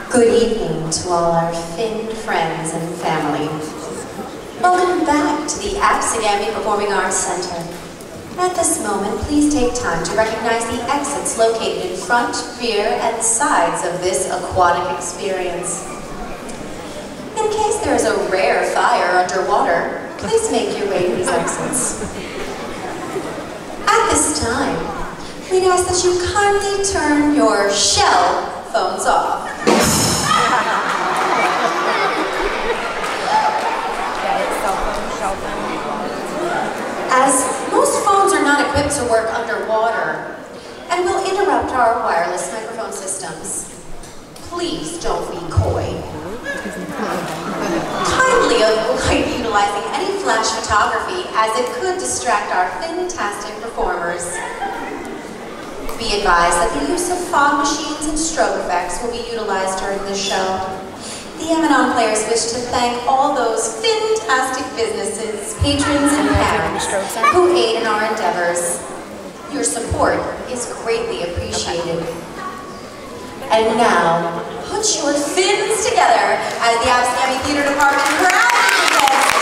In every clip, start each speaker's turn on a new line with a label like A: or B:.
A: Good evening to all our Finn friends and family. Welcome back to the Absegami Performing Arts Center. At this moment, please take time to recognize the exits located in front, rear, and sides of this aquatic experience. In case there is a rare fire underwater, please make your way to these exits. At this time, we'd ask that you kindly turn your shell phones off. As most phones are not equipped to work underwater and will interrupt our wireless microphone systems, please don't be coy. Kindly avoid utilizing any flash photography as it could distract our fantastic performers. Be advised that the use of fog machines and strobe effects will be utilized during this show. The Amanon players wish to thank all those fantastic businesses, patrons, and parents who aid in our endeavors. Your support is greatly appreciated. And now, put your fins together as the Absegami Theater Department proudly presents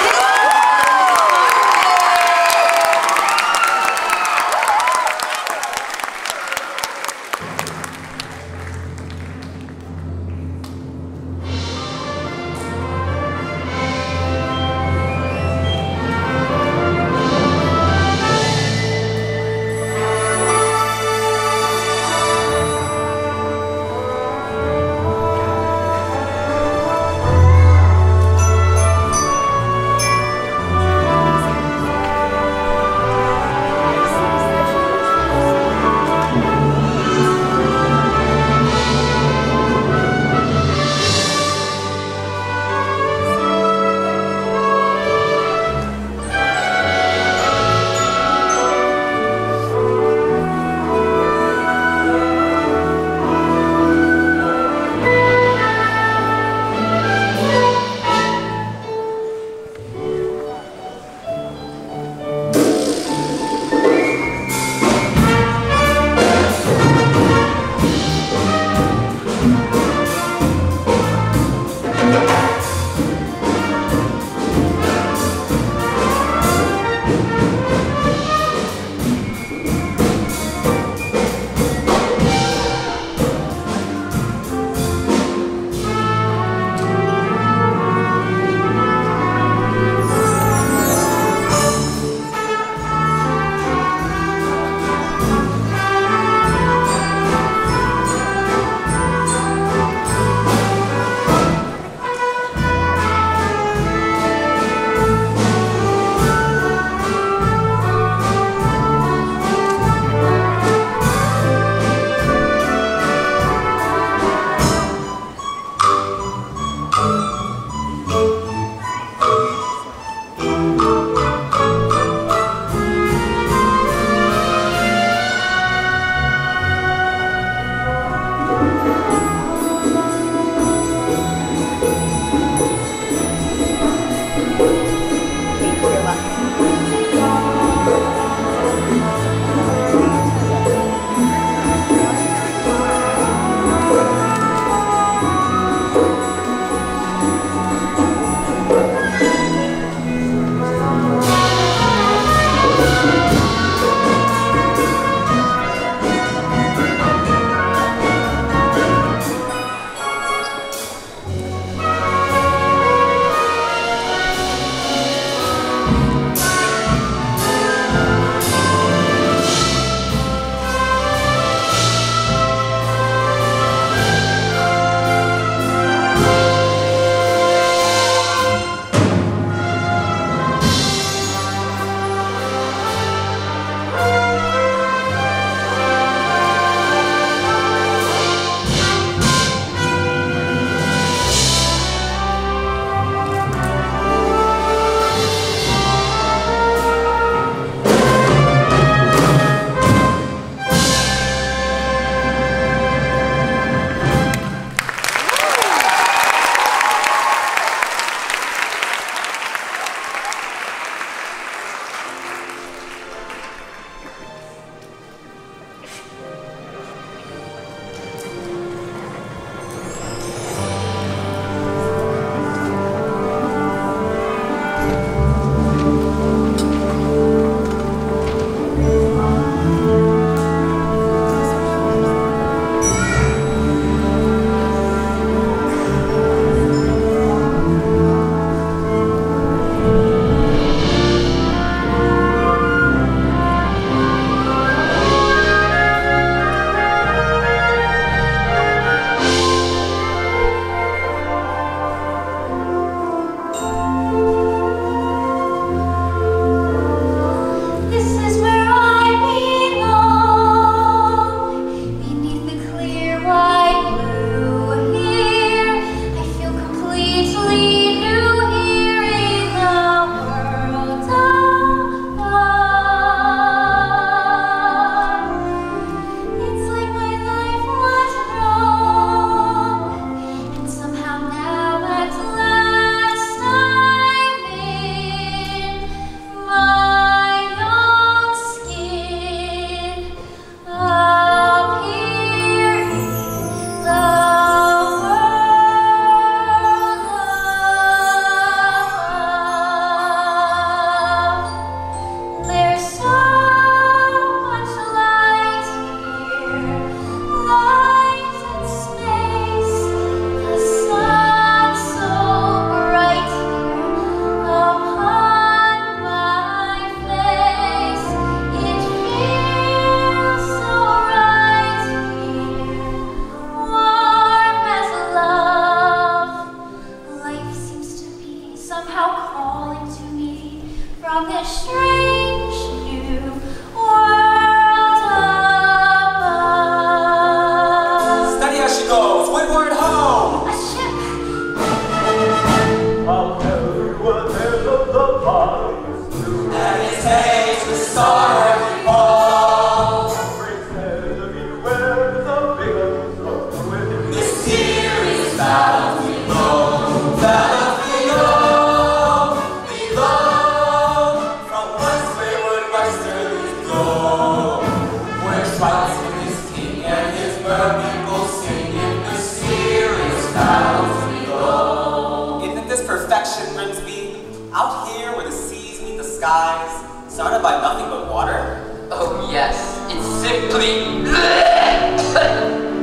B: merpeople sing in mysterious battles below. Isn't this perfection, Grimsby? Out here where the seas meet the skies, surrounded by nothing but water?
C: Oh yes, it's simply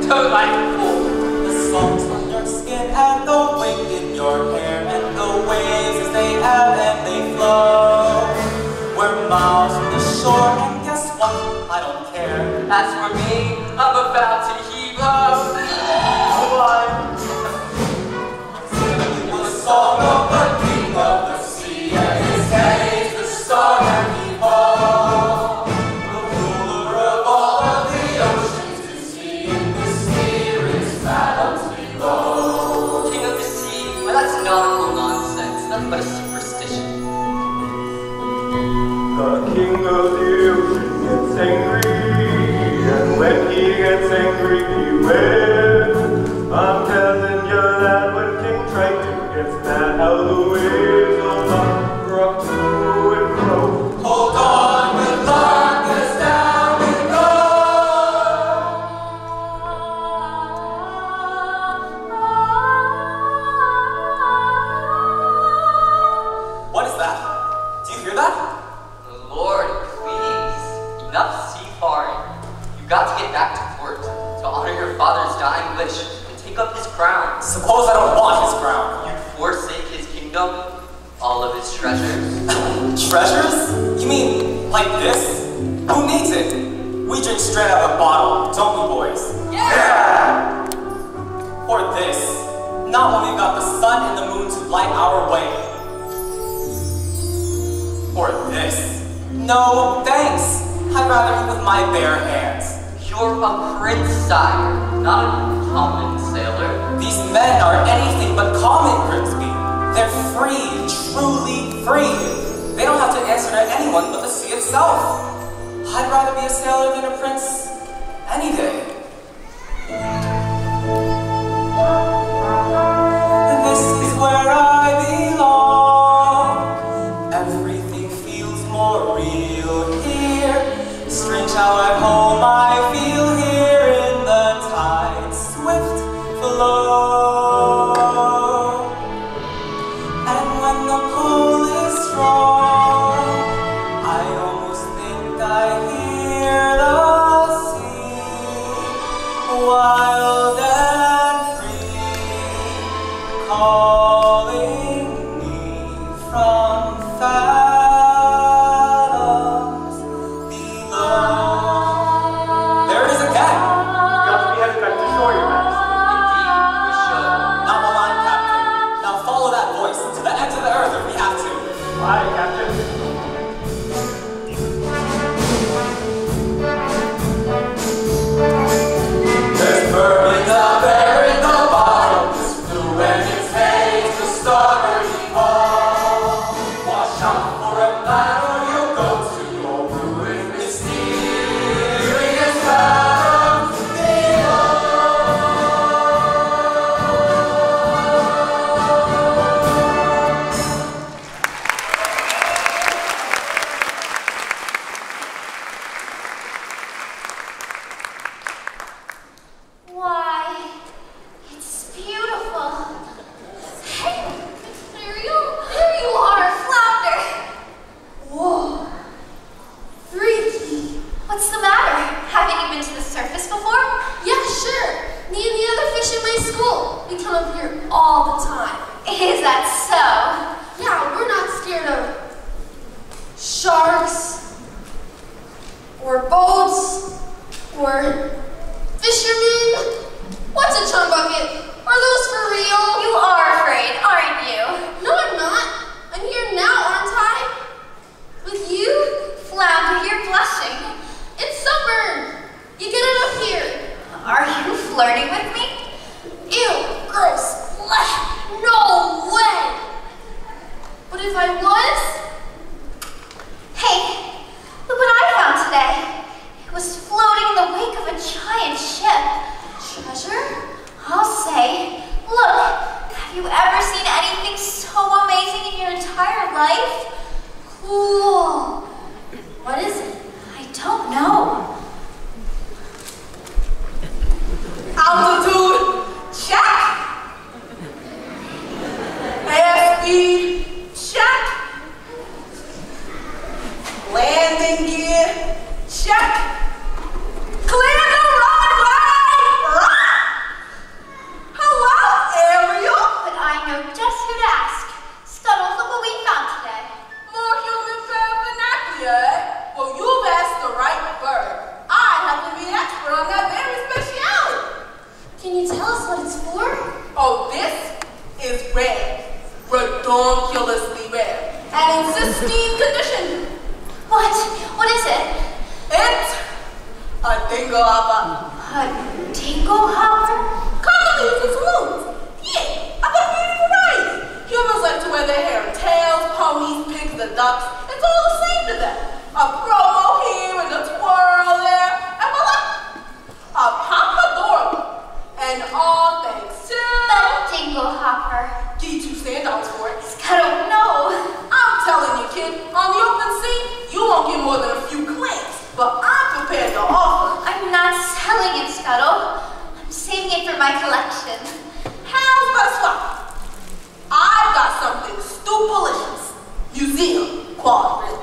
C: delightful.
B: The salt on your skin and the wind in your hair and the waves as they ebb and they flow. We're miles from the shore and guess what? I don't care.
C: As for me, I'm about to heave up.
B: Singing the song of the king of the sea and his head is the star and he falls. The ruler of all of the oceans is he in mysterious battles below.
C: King of the sea, well, that's nautical nonsense, nothing but a superstition.
D: The king of the ocean gets angry, and when he gets angry, he wins. I'm telling you that when King Triton gets mad, how the waves will not rock to and fro.
B: Hold on, good luck, as down we go. What is that? Do you hear that?
C: Lord, please, enough seafaring. You've got to get back to port to honor your father's dying wish and take up his crown.
B: Suppose I don't want his crown.
C: You'd forsake his kingdom, all of his treasures.
B: Treasures? You mean like this? Who needs it? We drink straight out of a bottle, don't we, boys? Yeah! Or this. Not when we've got the sun and the moon to light our way. Or this. No, thanks. I'd rather eat with my bare hands.
C: You're a prince, sire, not a common sailor.
B: These men are anything but common, Grimsby. They're free, truly free. They don't have to answer to anyone but the sea itself. I'd rather be a sailor than a prince any day. This is where I belong. Everything feels more real here. Strange how at home I feel here in the tide's swift flow. And when the pull is strong, I almost think I hear the sea, wild and free, calling me from fathoms below. There it is again.
D: You got to be headed back to shore, Your Majesty.
C: Indeed, we should.
B: Not while I'm captain. Now follow that voice to the ends of the earth if we have to.
D: Aye, Captain.
B: There's mermaids out there in the bottom, it's blue and it's haze, the starboard fall. Watch out for a man or you'll go to your ruin, mysterious battles below.
A: Why, it's beautiful. Hey, Ariel, there you are, Flounder. Whoa, freaky. What's the matter? Haven't you been to the surface before? Yeah, sure. Me and the other fish in my school. We come up here all the time. Is that so? Yeah, we're not scared of sharks or boats or fishermen. What's a chum bucket? Are those for real? You are afraid, aren't you? No, I'm not. I'm here now, aren't I? With you? Flounder, you're blushing. It's sunburn. You get it up here. Are you flirting with me? Ew, gross. Blech. No way. But if I was? Hey, look what I found today. It was floating in the wake of a giant ship. Treasure? I'll say. Look, have you ever seen anything so amazing in your entire life? Cool. What is it? I don't know.
E: ridiculously rare and in pristine condition.
A: What? What is it?
E: It's a dingo hopper.
A: A dingo hopper?
E: Commonly used in saloons. Yeah, I've got a beautiful variety. Humans like to wear their hair in tails, ponies, pigs, and ducks. It's all the same to them. A promo here and a twirl there, and voila! A pompadour. And all thanks to
A: The dingo hopper.
E: get you $10 for it.
A: I don't know.
E: I'm telling you, kid, on the open sea, you won't get more than a few clicks, but I'm prepared to offer.
A: I'm not selling it, Scuttle. I'm saving it for my collection.
E: How's about a swap? I've got something stupelicious. Museum quality.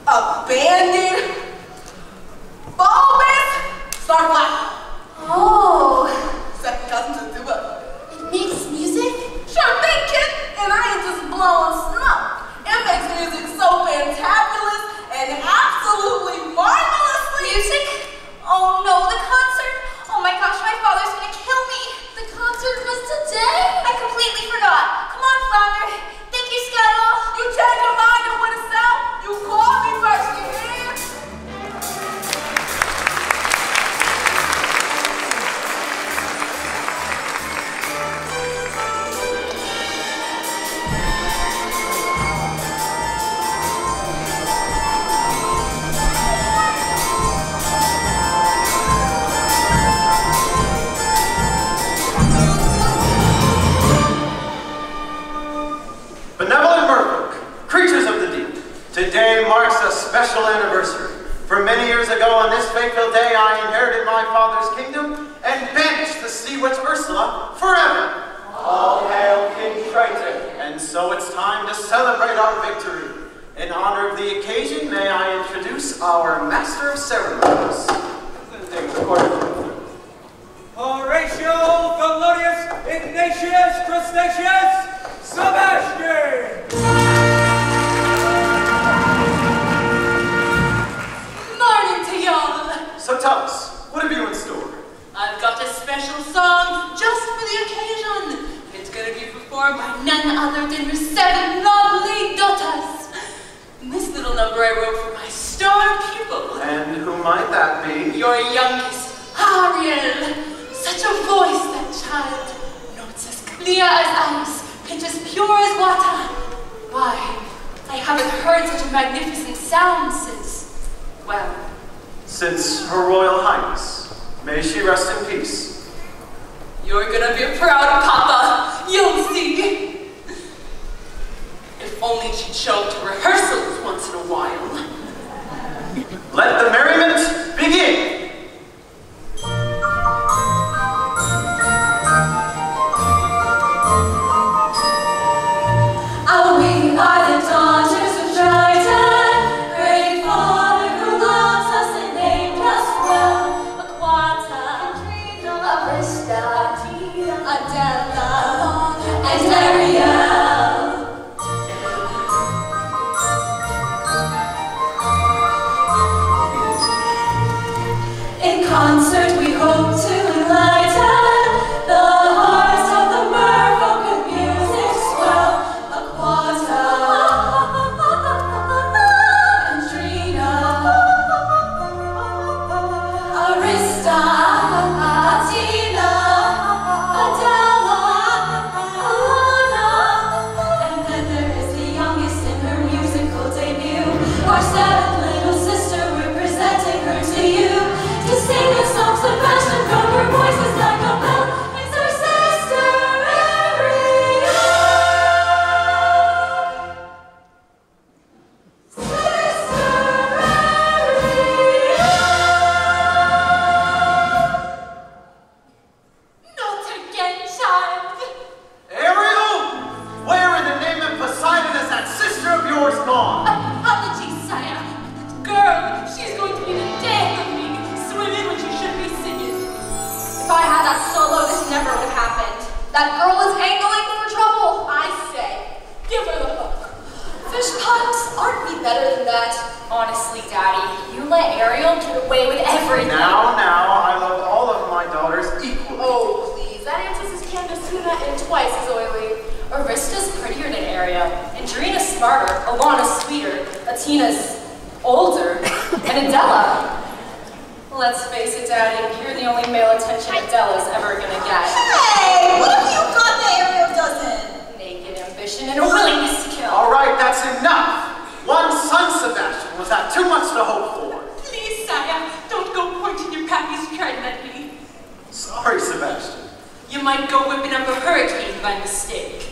E: A banded bulbous starflower.
A: Oh,
E: Second cousin to do it.
A: it makes music?
E: Sure thing, kid. And I ain't just blowing smoke. It makes music so fantabulous and absolutely marvelously.
A: Music? Oh no, the concert. Oh my gosh, my father's gonna kill me. The concert was today? I completely forgot. Come on, Flounder. Thank you, Scuttle.
E: You change your mind on what to sell? You call me first, you hear?
F: Benevolent merfolk, creatures of the deep, today marks a special anniversary. For many years ago on this fateful day, I inherited my father's kingdom and banished the sea witch Ursula forever.
D: All hail King Triton.
F: And so it's time to celebrate our victory. In honor of the occasion, may I introduce our Master of Ceremonies.
G: Horatio Thelonious Ignatius Crustaceus Sebastian!
E: Morning to y'all.
F: So tell us, what have you in store?
E: I've got a special song just for the occasion. It's gonna be performed by none other than your 7 lovely daughters. This little number I wrote for my star pupil,
F: And who might that be?
E: your youngest, Ariel. Such a voice, that child. Notes as clear as ice, pitch as pure as water. Why, I haven't heard such a magnificent sound since, well,
F: Since Her Royal Highness. May she rest in peace.
E: you're gonna be proud, Papa. You'll see. If only she'd show up to rehearsals once in a while.
F: Let the merriment begin!
E: Oh, we are the daughters of Triton, great Father who loves us and named us well. Aquata, Arista, Adela, and Ariel. In concert we hope to enlighten the hearts of the merfolk with music swell. Aquata, Andrina, Arista, Atina, Adela, Alana, and then there is the youngest in her musical debut, our 7th little sister. We're presenting her to you to sing a song. Sebastian from her voice is like a bell. It's our sister Ariel. Not again, child.
F: Ariel! Where in the name of Poseidon is that sister of yours gone?
E: Apologies, sire. That girl, she's going to be the death of me, swimming when she should be singing. If I had that solo, this never would have happened. That girl is angling for trouble. I say, give her the hook. Fish pucks, aren't we better than that? Honestly, Daddy, you let Ariel get away with everything.
F: Now, I love all of my daughters equally.
E: Oh, please. That answers his Candace tuna and twice as oily. Arista's prettier smarter, Alana's sweeter, Atina's older, and Adela. Let's face it, Daddy, you're the only male attention Adela's ever gonna get.
H: Hey, what have you got that Ariel doesn't?
E: Naked ambition and a willingness to kill.
F: All right, that's enough. One son, Sebastian. Was that too much to hope for?
I: Please, sire, don't go pointing your pappy's trident at me.
F: Sorry, Sebastian.
I: You might go whipping up a hurricane by mistake.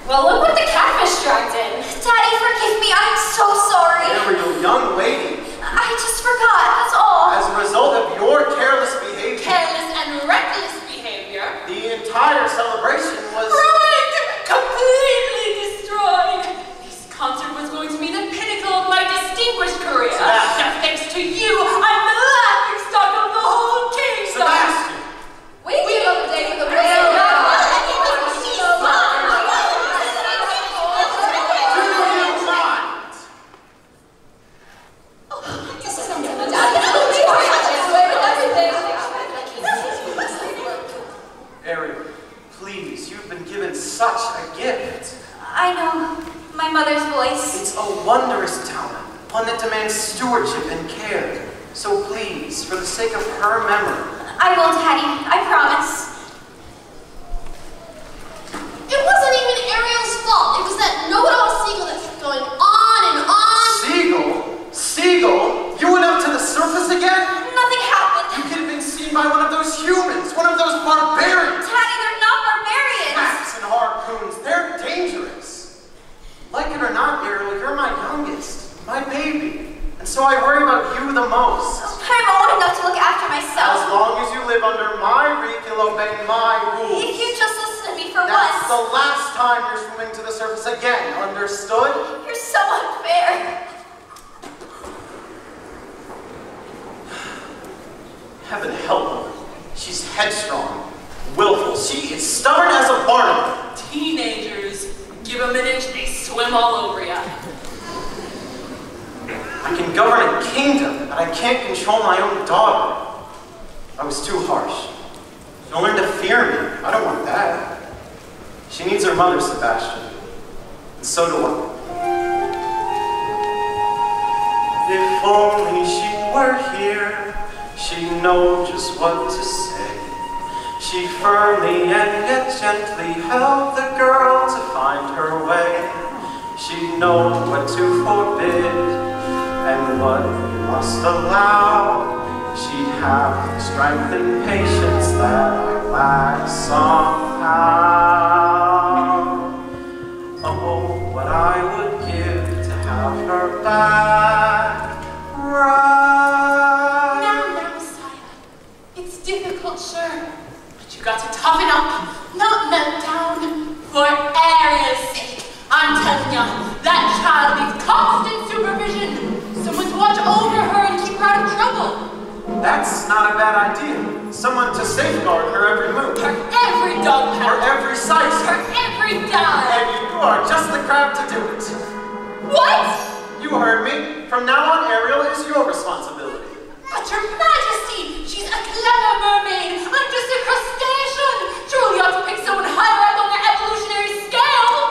E: Well, look what the catfish dragged in.
A: Daddy, forgive me, I'm so sorry.
F: Ariel, young lady.
A: I just forgot, that's all.
F: As a result of your careless behavior,
I: Careless and reckless behavior.
F: the entire celebration was...
I: Ruined! Completely destroyed! This concert was going to be the pinnacle of my distinguished career. Now, thanks to you, I'm the laughing stock of the whole kingdom!
F: Sebastian!
E: We give up a day for the
F: Do you mind? Ariel, please, you've been given such a gift.
A: I know, my mother's voice.
F: It's a wondrous talent, one that demands stewardship and care. So please, for the sake of her memory.
A: I will, Daddy, I promise.
H: It wasn't even Ariel's fault. It was that know-it-all seagull that kept going on and on.
F: Seagull? Seagull? You went up to the surface again?
A: Nothing happened.
F: You could have been seen by one of those humans, one of those barbarians.
A: Daddy, they're not barbarians.
F: Axe and harpoons, they're dangerous. Like it or not, Ariel, you're my youngest, my baby. And so I worry about you the most.
A: I'm old enough to look after myself.
F: As long as you live under my reef, you'll obey my rules.
A: If you just listen to me for
F: That's
A: once.
F: the last time you're swimming to the surface again, understood?
A: You're so unfair.
F: Heaven help her. She's headstrong, willful. She is stubborn as a barnacle.
I: Teenagers, give them an inch, they swim all over ya.
F: I can govern a kingdom, but I can't control my own daughter. I was too harsh. She'll learn to fear me. I don't want that. She needs her mother, Sebastian. And so do I. If only she were here, she'd know just what to say. She firmly and yet gently helped the girl to find her way. She'd know what to forbid and what we must allow. She'd have the strength and patience that I lack somehow. Oh, what I would give to have her back right.
I: Now, sire, it's difficult, sure, but you got to toughen up, not melt down. For Ariel's sake, I'm telling ya, that child needs constant supervision. Someone to watch over her and keep her out of trouble.
F: That's not a bad idea. Someone to safeguard her every move.
I: Her every dog
F: Her
I: pound.
F: every sight.
I: Her every dive.
F: And you are just the crab to do it.
I: What?
F: You heard me. From now on, Ariel is your responsibility.
I: But your majesty, she's a clever mermaid. I'm just a crustacean. Surely you ought to pick someone higher up on the evolutionary scale.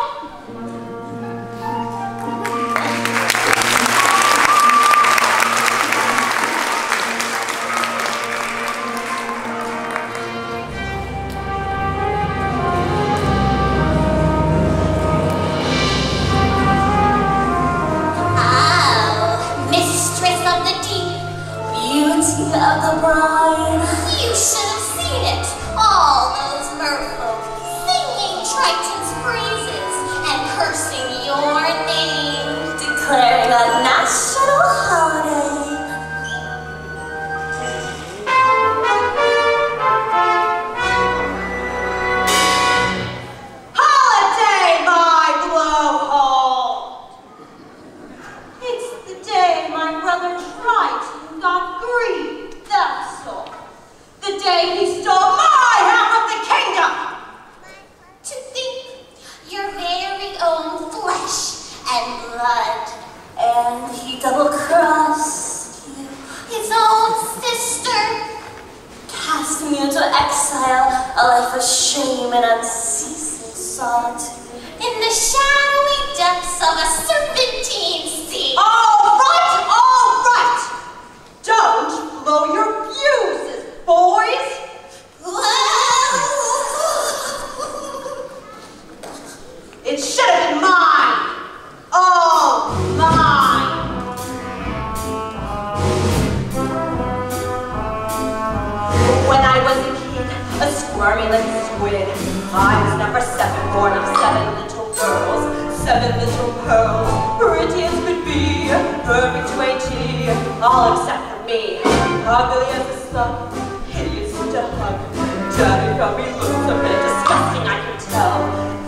H: Of the bride. You should have seen it. All those merfolk singing Triton's praises and cursing your name, declaring a national holiday. Holiday, my blowhole! It's the day my brother Triton got grieved. That's all. The day he stole my half of the kingdom! To think your very own flesh and blood, and he double-crossed you, his own sister, casting you into exile, a life of shame and unceasing solitude, in the shadowy depths when I was a kid, a squirmy little squid. I was number 7, born of 7 little girls, 7 little pearls, pretty as could be, perfect to a T, all except for me. Ugly as a slug, hideous to hug. Daddy found me loathsome and disgusting, I could tell.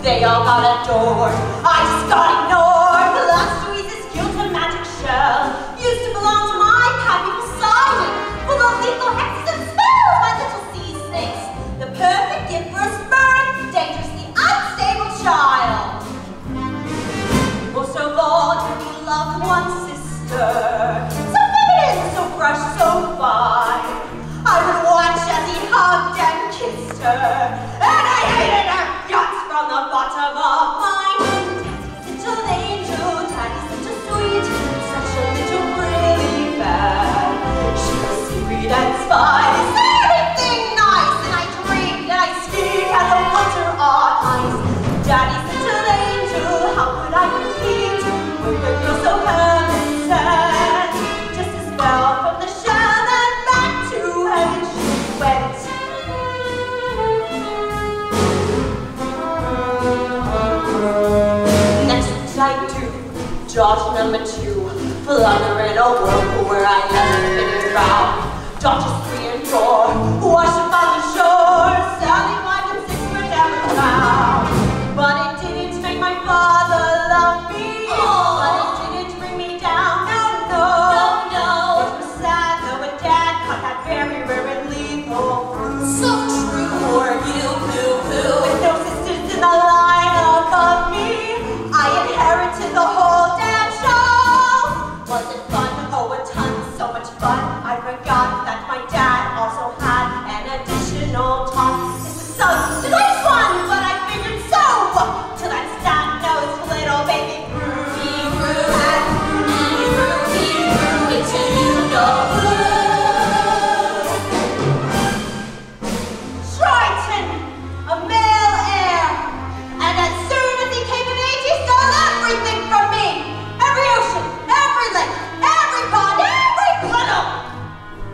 H: They all got adored, I just got ignored. The last squeeze is guilt and magic shell. Used to belong to my happy Poseidon, full of lethal hexes and spells, my little sea snakes. The perfect gift for a spurned, dangerously unstable child. Most of all, he loved one sister, so feminine, so fresh, so fine. I would watch as he hugged and kissed her, and I hated her guts from the bottom of mine. Daddy's little angel, Daddy's little sweet, such a little pretty bad. She was sweet and spicy, everything nice, and I dreamed and I speak as a winter on ice. Daddy's little angel, how could I compete with a girl so heaven sent? Just a spell from the shell and back to heaven she went. Next I do, dodge number 2, flutter in a whirlpool where I never finished drown. Dodges 3 and 4, wash up on the shore, Sally 5 and 6 were never found. But it didn't make my father love me, but it didn't bring me down, no. It was sad though a dad cut that very rare and lethal fruit.
E: So true for you, boo-hoo.
H: With no sisters in the line above me, I inherited the whole damn show. Was it fun? Oh, a ton, so much fun. I forgot that my dad also had an additional top. It's the son, the nice one, but I figured so. Till that snot-nosed little baby grew.
E: He grew into you know who.
H: Triton, a male heir, and as soon as he came of age, he stole everything from me. Every ocean, every lake, every pond, every puddle.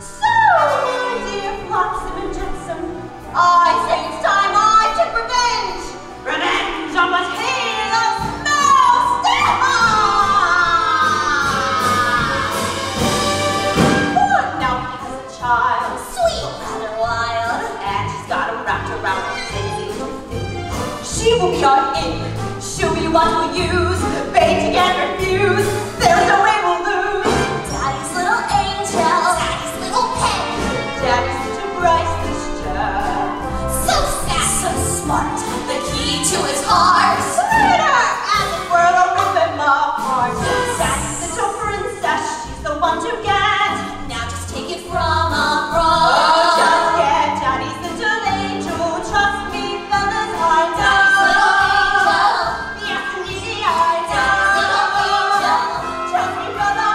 H: So, my dear Flotsam and Jetsam, I say it's time I took revenge. Revenge on what he loves most. Poor now he has a child, sweet, rather wild, and she's got him wrapped around her flimsy little finger. She will be our ink, she'll be what we'll use, bait again refuse, there's no way we'll lose.
E: Daddy's little angel, Daddy's little pet.
H: Daddy's such a bright sister,
E: So sass, so smart, the key to his heart.
H: sweeter, as it were, to rip him apart. Daddy's little princess, she's the one to get.
E: Now just take it from
H: Oh,
E: abroad.
H: just get Daddy's little angel, trust me, fellas, I know.
E: Daddy's little angel.
H: Yes, indeed, I know.
E: Daddy's little angel.
H: Trust me, brother.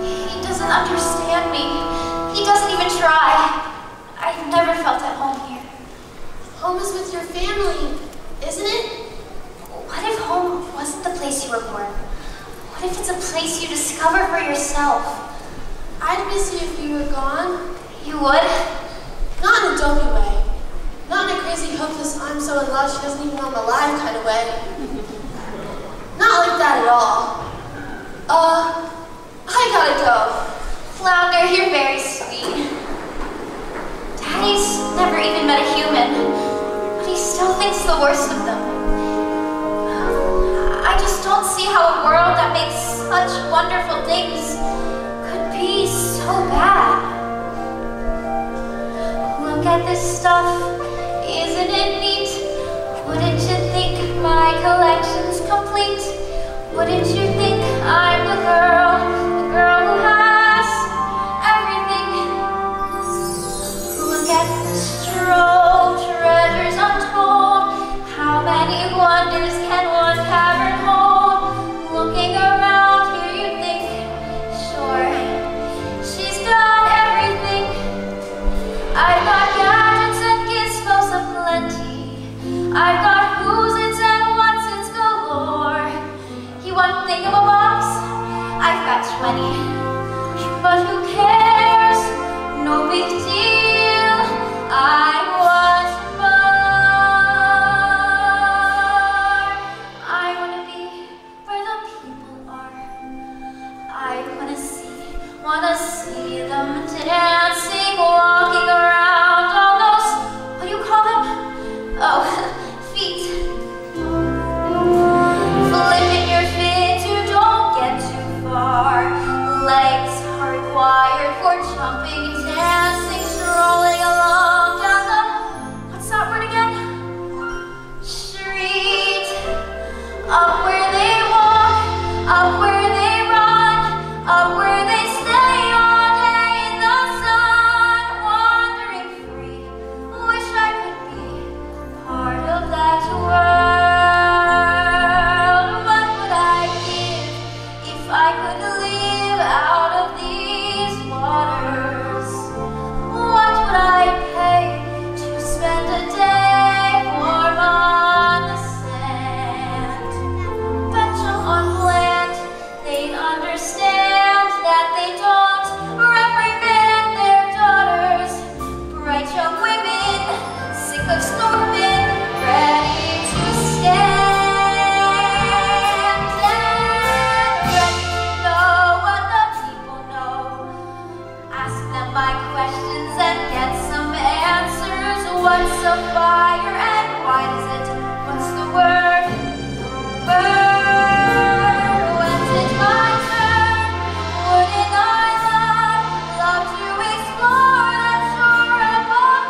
J: He doesn't understand me. He doesn't even try. I've never felt at home here.
E: Home is with your family, isn't it?
J: What if home wasn't the place you were born? What if it's a place you discover for yourself?
E: I'd miss you if you were gone.
J: You would?
E: Not in a dopey way. Not in a crazy, hopeless, I'm so in love she doesn't even know I'm alive kind of way. Not like that at all. I gotta go.
J: Flounder, you're very sweet. Daddy's never even met a human, but he still thinks the worst of them. I just don't see how a world that makes such wonderful things could be so bad. Look at this stuff, isn't it neat? Wouldn't you think my collection's complete? Wouldn't Wouldn't you think I'm the girl who has everything? Look at this trove, treasures untold. How many wonders can one cavern hold? Looking around here, you think, sure, she's got everything. I've got gadgets and gizmos aplenty. I've got who's its and what's its galore. You want think of a box? I've got 20. But who cares? No big deal. I was born. I wanna be where the people are. I wanna see them dancing, walking around all those, what do you call them? Oh, feet. Flipping your fins, you don't get too far. Legs are required for jumping, dancing, strolling along down the, what's that word again? Street. Up where they walk, up where they run, up where they stay all day in the sun, wandering free. Wish I could be part of that world. What would I give if I could live out of these waters? What would I pay to spend a day warm on the sand? Bet you on land they'd understand that they don't reprimand their daughters. Bright young women, sick of storming, ready to stand and ready to know what the people know. Ask them my questions and get some answers. What's a fire and why does it? What's the word? Burn. When's it my turn? Wouldn't I love to explore that shore above?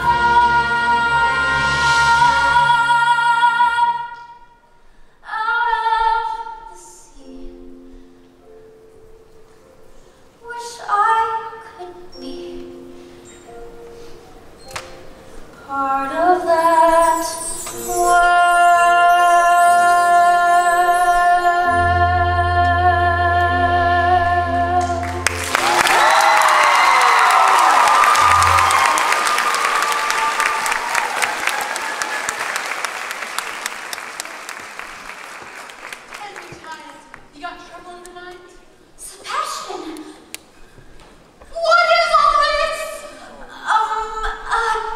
J: Out of the sea. Wish I could be part of that world.
I: Every time you got trouble in the night.
J: Sebastian! What is all this?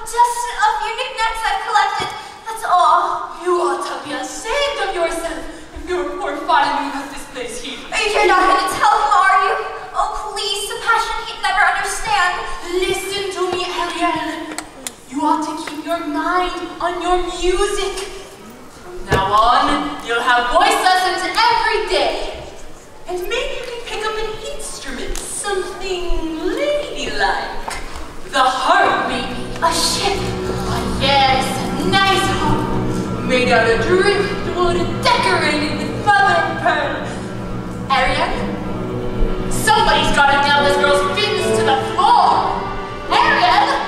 J: Just a few knickknacks I've collected, that's all.
I: You ought to be ashamed of yourself if your poor father knew what this place here.
J: You're not gonna tell him, are you? Oh, please, Sebastian, he'd never understand.
I: Listen to me, Ariel. You ought to keep your mind on your music. From now on, you'll have voice lessons every day. And maybe you can pick up an instrument, something ladylike. The harp, maybe.
J: A ship.
I: Yes, a nice harp. Made out of driftwood and decorated with mother of pearl. Ariel, somebody's gotta nail this girl's fins to the floor. Ariel!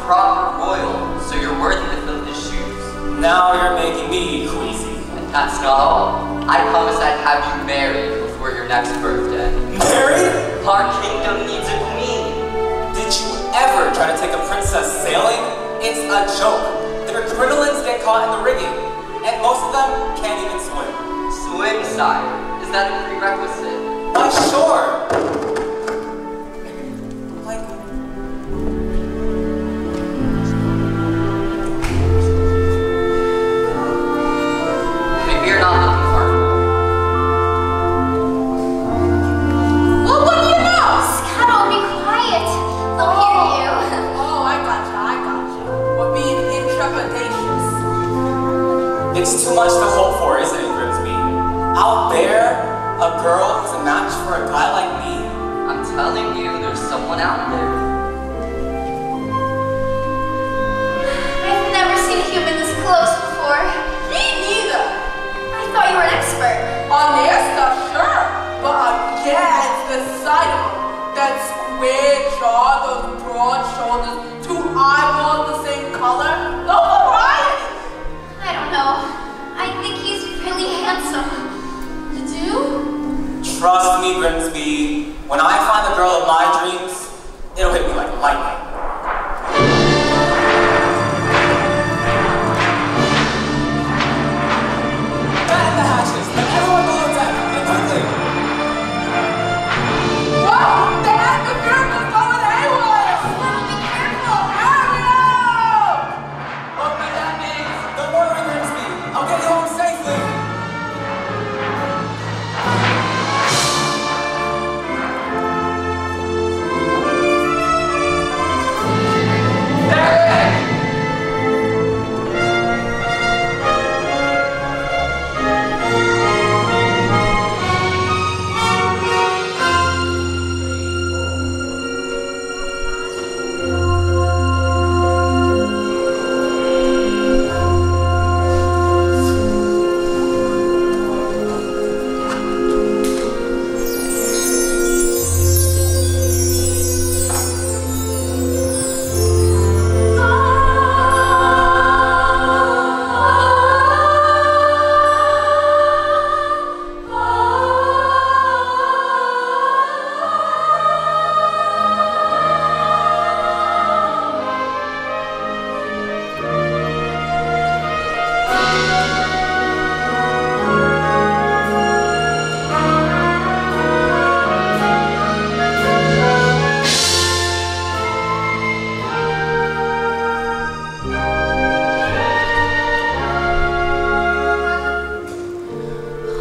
C: proper royal, so you're worthy to fill his shoes.
K: Now you're making me queasy.
C: And that's not all. I promised I'd have you married before your next birthday.
K: Married?
C: Our kingdom needs a queen.
K: Did you ever try to take a princess sailing? It's a joke. The Their crinolines get caught in the rigging, and most of them can't even swim.
C: Swim, sire. Is that a prerequisite?
K: Why, sure. Like,
C: maybe you're not looking hard enough.
I: Well, what do you know?
J: Scuttle, be quiet. They'll hear you.
I: Oh, I gotcha. We're being intrepidatious.
K: it's too much to hope for, isn't it, Grimsby? Out there, a girl who's a match for a guy like me?
C: I'm telling you, there's someone out there.
J: I've never seen a human this close before.
I: Me neither.
J: I thought you were an expert.
I: On their stuff, sure. But against the sight of them, that square jaw, those broad shoulders, two eyeballs the same color, no variety.
J: I don't know. I think he's really handsome. You do?
K: Trust me, Grimsby. When I find the girl of my dreams, it'll hit me like lightning. Batten the hatches. Let everyone below deck. And quickly.
I: Whoa! The atmosphere is going haywire!
J: Scuttle, be careful.
I: Hurry up!
C: What could that mean?
K: Don't worry, Grimsby. I'll get you home safely.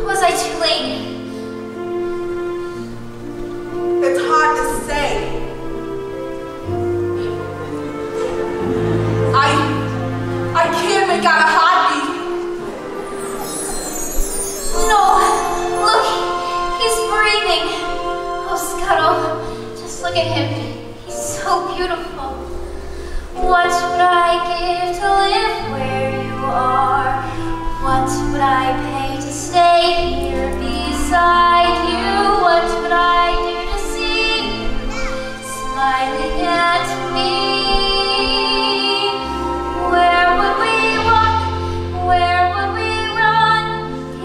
J: Was I too late?
I: It's hard to say. I can't make out a heartbeat.
J: No. Look, he's breathing. Oh, Scuttle, just look at him. He's so beautiful. What would I give to live where you are? What would I pay to stay here beside you? What would I do to see you smiling at me? Where would we walk? Where would we run?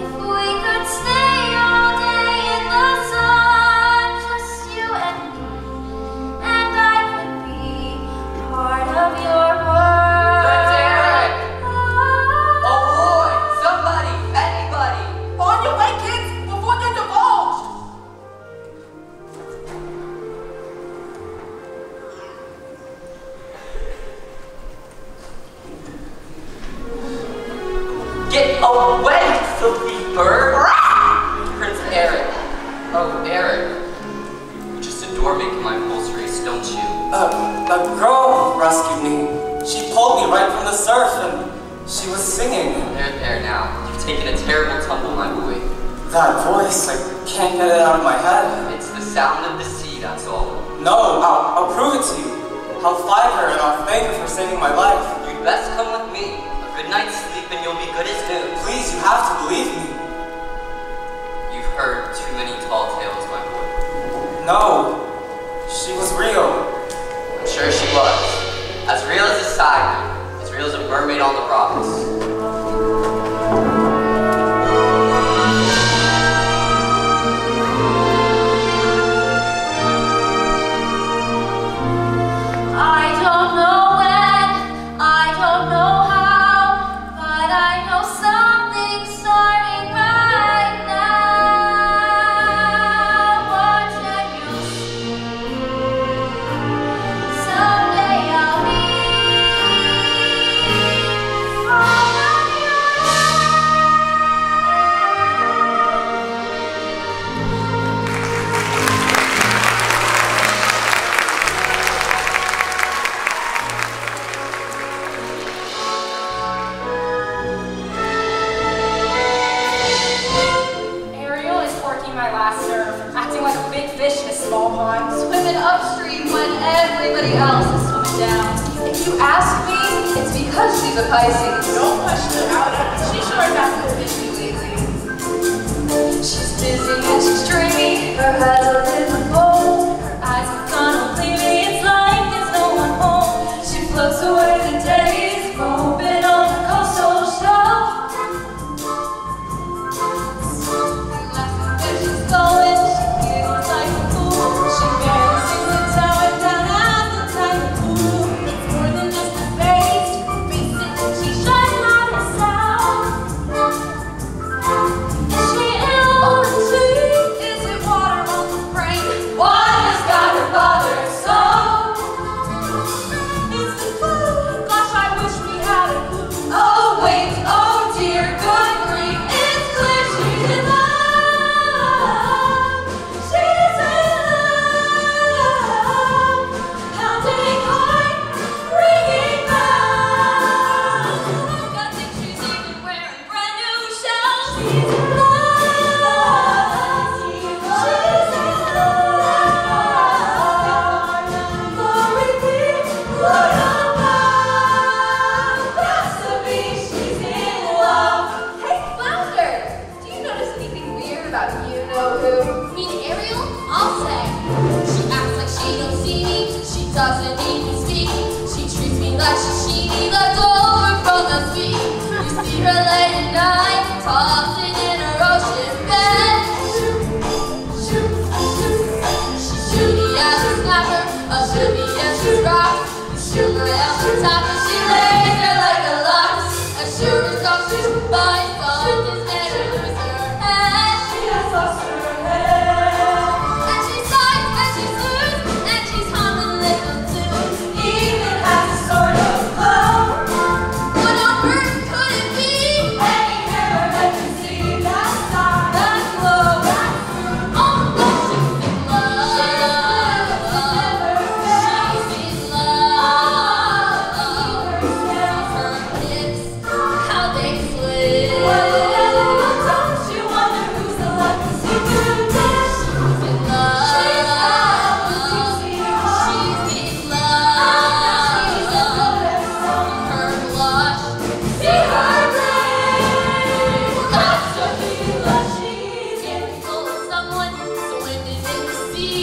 J: If we could stay all day in the sun, just you and me, and I could be part of your world.
C: Prince Eric! Oh boy! Somebody! Anybody!
I: On your way, kids, before they're divulged.
C: Get away, filthy bird! Prince Eric. Oh, Eric. You just adore making my pulse race, don't you?
K: A girl rescued me. She pulled me right from the surf and she was singing.
C: There now. You've taken a terrible tumble, my boy.
K: That voice, I can't get it out of my head.
C: It's the sound of the sea, that's all.
K: No, I'll prove it to you. I'll find her and I'll thank her for saving my life.
C: You'd best come with me. A good night's sleep and you'll be good as new.
K: Please, you have to believe me.
C: You've heard too many tall tales, my boy.
K: No, she was real.
C: I'm sure she was. As real as a siren, as real as a mermaid on the rocks.
J: I don't know when, I don't know how.
L: anybody else is swimming down. If you ask me, it's because she's a Pisces.
I: Don't push her out. She sure doesn't busy lately.
L: She's busy and she's dreamy. Her head's a little cold. Her eyes have gone oblivious. It's like there's no one home. She floats away the days, moping on the coastal shelf. Where she's going, she feels like a fool. She barely sees the tower down at the tiny pool. It's more than just a face. Face it, she shines not herself. Is she ill or is it water on the brain? What has got her bothered so? It's the clue. Gosh, I wish we had a clue. Oh wait, oh dear, good grief. It's clear she's in love. She's in love. Pounding heart, ringing bells. I think she's even wearing brand new shells. She's in love. She's in love. Glory be, Lord above. That's the beast. She's in love.
J: Hey, Flounder! Do you notice anything weird about you-know-who? Mean Ariel? I'll say. She acts like she don't see me. She doesn't even speak. She treats me like she's sheeny, left over from the sea. You see her late at night, tossing in her ocean bed. She's shooty as a snapper, a shooty as she rocks. Shoot her out the top and she lays there like a lox. A shooter's off, she's fine, fun, just let her lose her head.
L: She has lost her head.
J: And she sighs, and she's loose, and she's humming little tunes.
L: Even has a sort of glow.
J: What on earth could it be?
L: Any mirror that you see, that star, that glow, that through.
J: Oh, no, she's in love. She's in love. Her hips, how they sway.
L: Don't you wonder who's the lucky secret dish?
J: She's in love. She's in love. Her blush,
L: See her ring.
J: got to be
L: She's in
J: full of someone swimming in the sea.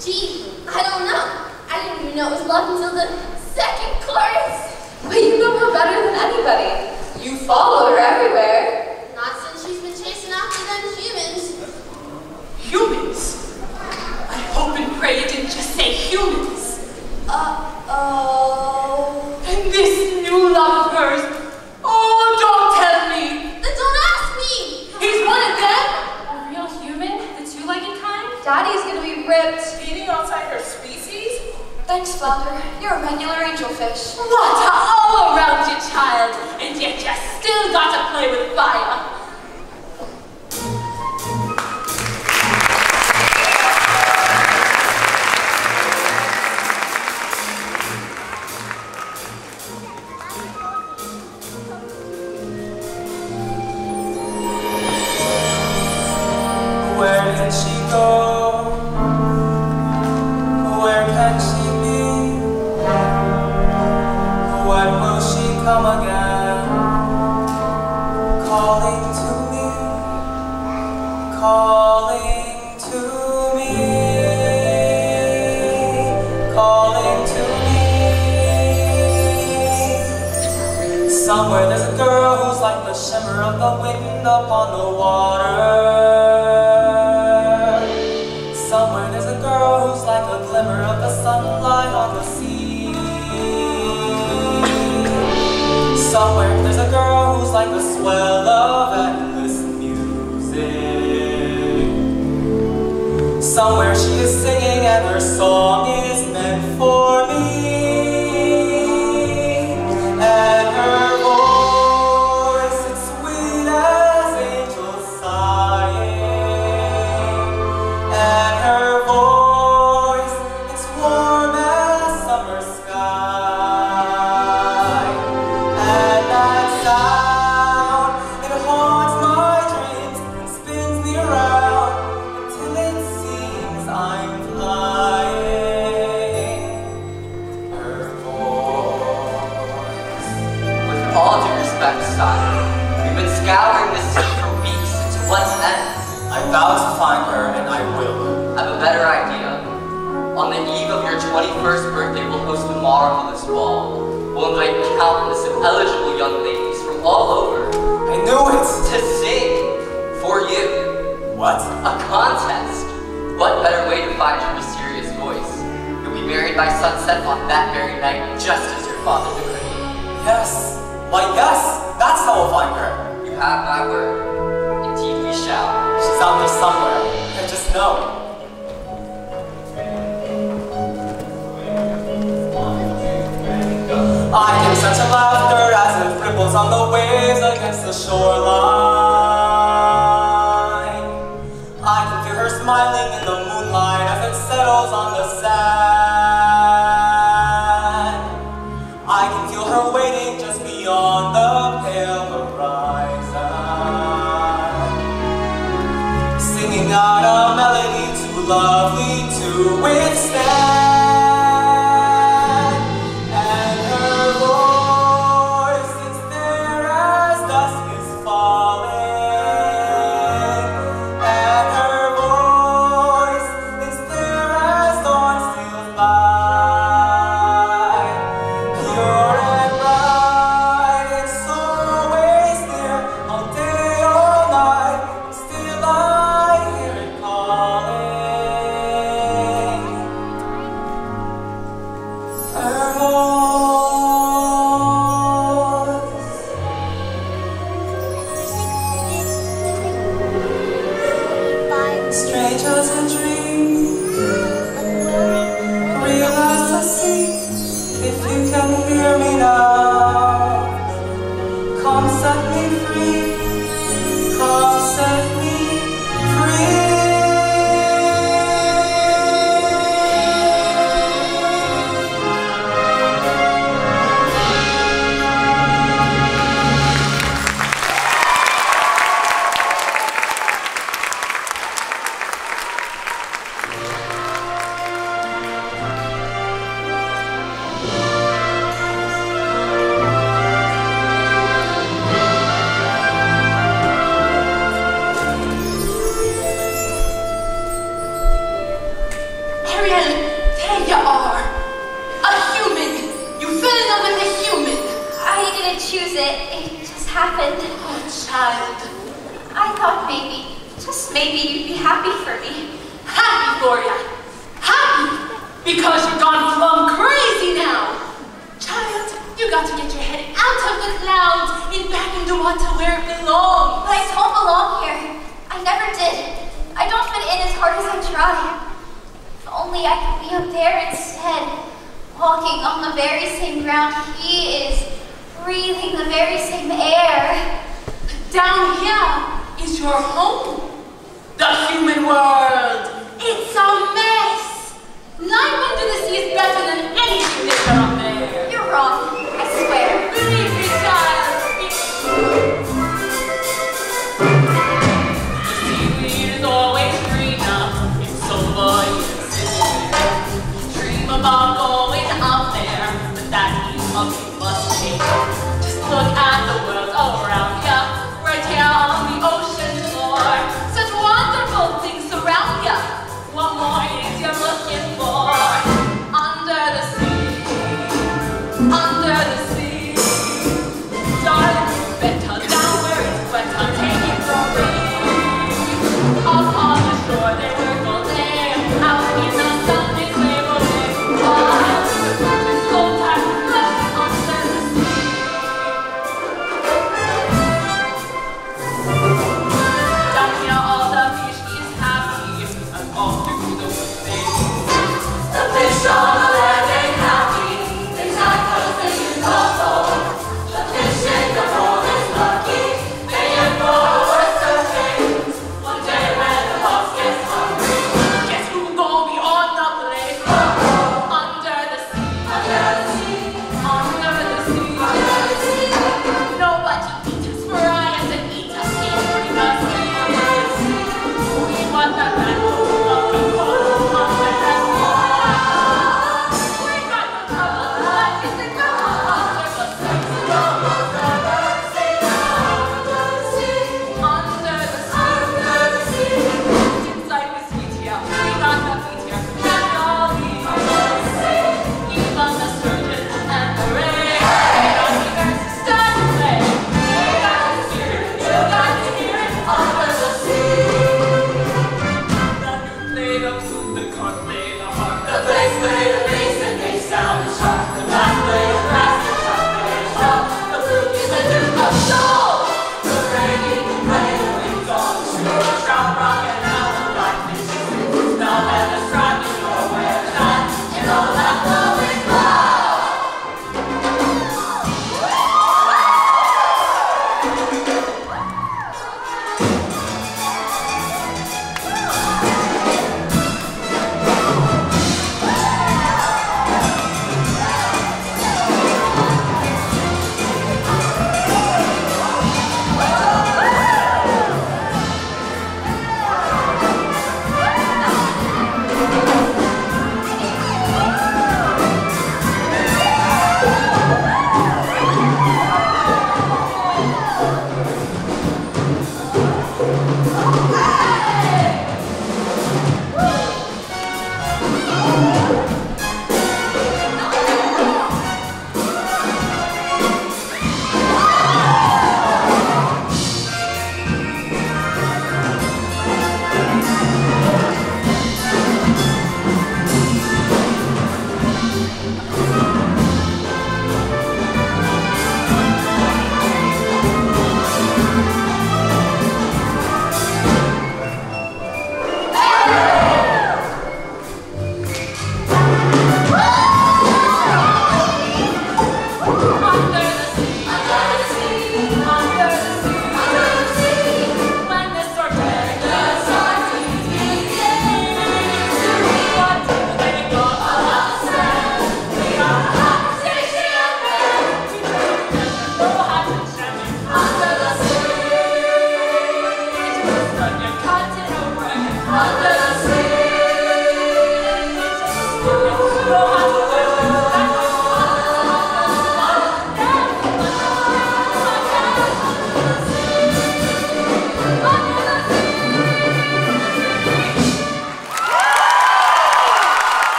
J: Gee, I don't know. I didn't even know it was love until the second chorus.
L: But you know her better than anybody. You follow her everywhere.
J: Not since she's been chasing after them humans.
I: Humans? I hope and pray you didn't just say humans.
J: Uh-oh.
I: And this new love of hers. Oh, don't tell me.
J: Then don't ask me.
I: He's one of them.
L: A real human? The two-legged kind? Daddy's gonna be ripped.
M: Feeding outside her species?
L: Thanks, Flounder. You're a regular angelfish.
I: What all around you, child.
K: Somewhere there's a girl who's like the shimmer of the wind upon the water. Somewhere there's a girl who's like a glimmer of the sunlight on the sea. Somewhere there's a girl who's like the swell of endless music. Somewhere she is singing and her song is meant for me. And her voice, it's sweet as angels sighing. And her voice, it's warm as summer sky. And that sound, it haunts my dreams and spins me around until it seems I'm flying. Her voice.
C: With all due respect, sire, we've been scouring the sea for weeks into what's end.
K: I vow to find her, and I will.
C: I have a better idea. On the eve of your 21st birthday, we'll host a marvelous ball. We'll invite countless of eligible young ladies from all over
K: I knew it!
C: to sing for you.
K: What?
C: A contest. What better way to find your mysterious voice? You'll be married by sunset on that very night, just as your father decreed.
K: Yes. Why, yes. That's how we'll find her.
C: You have my word. Indeed we shall.
K: She's out there somewhere. I just know. I can sense her laughter as it ripples on the waves against the shoreline. I can feel her smiling in the moonlight as it settles on the sand. I can feel her waiting just beyond the pale horizon, singing out a melody too lovely to withstand.
E: Under the sea.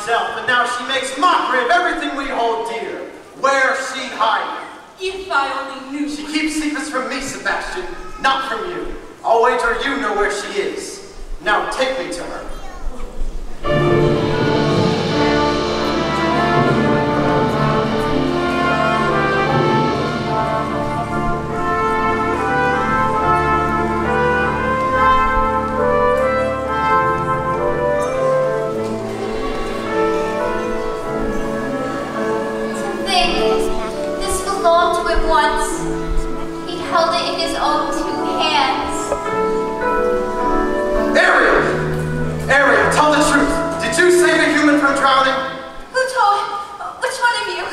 F: myself, and now she makes mockery of everything we hold dear. Where's she hiding?
I: If I only knew.
F: She keeps secrets from me, Sebastian, not from you. I'll wager you know where she is. Now take me to her.
J: Once, he held it in his own two hands.
F: Ariel! Ariel, tell the truth. Did you save a human from drowning?
J: Who told? Which one of you?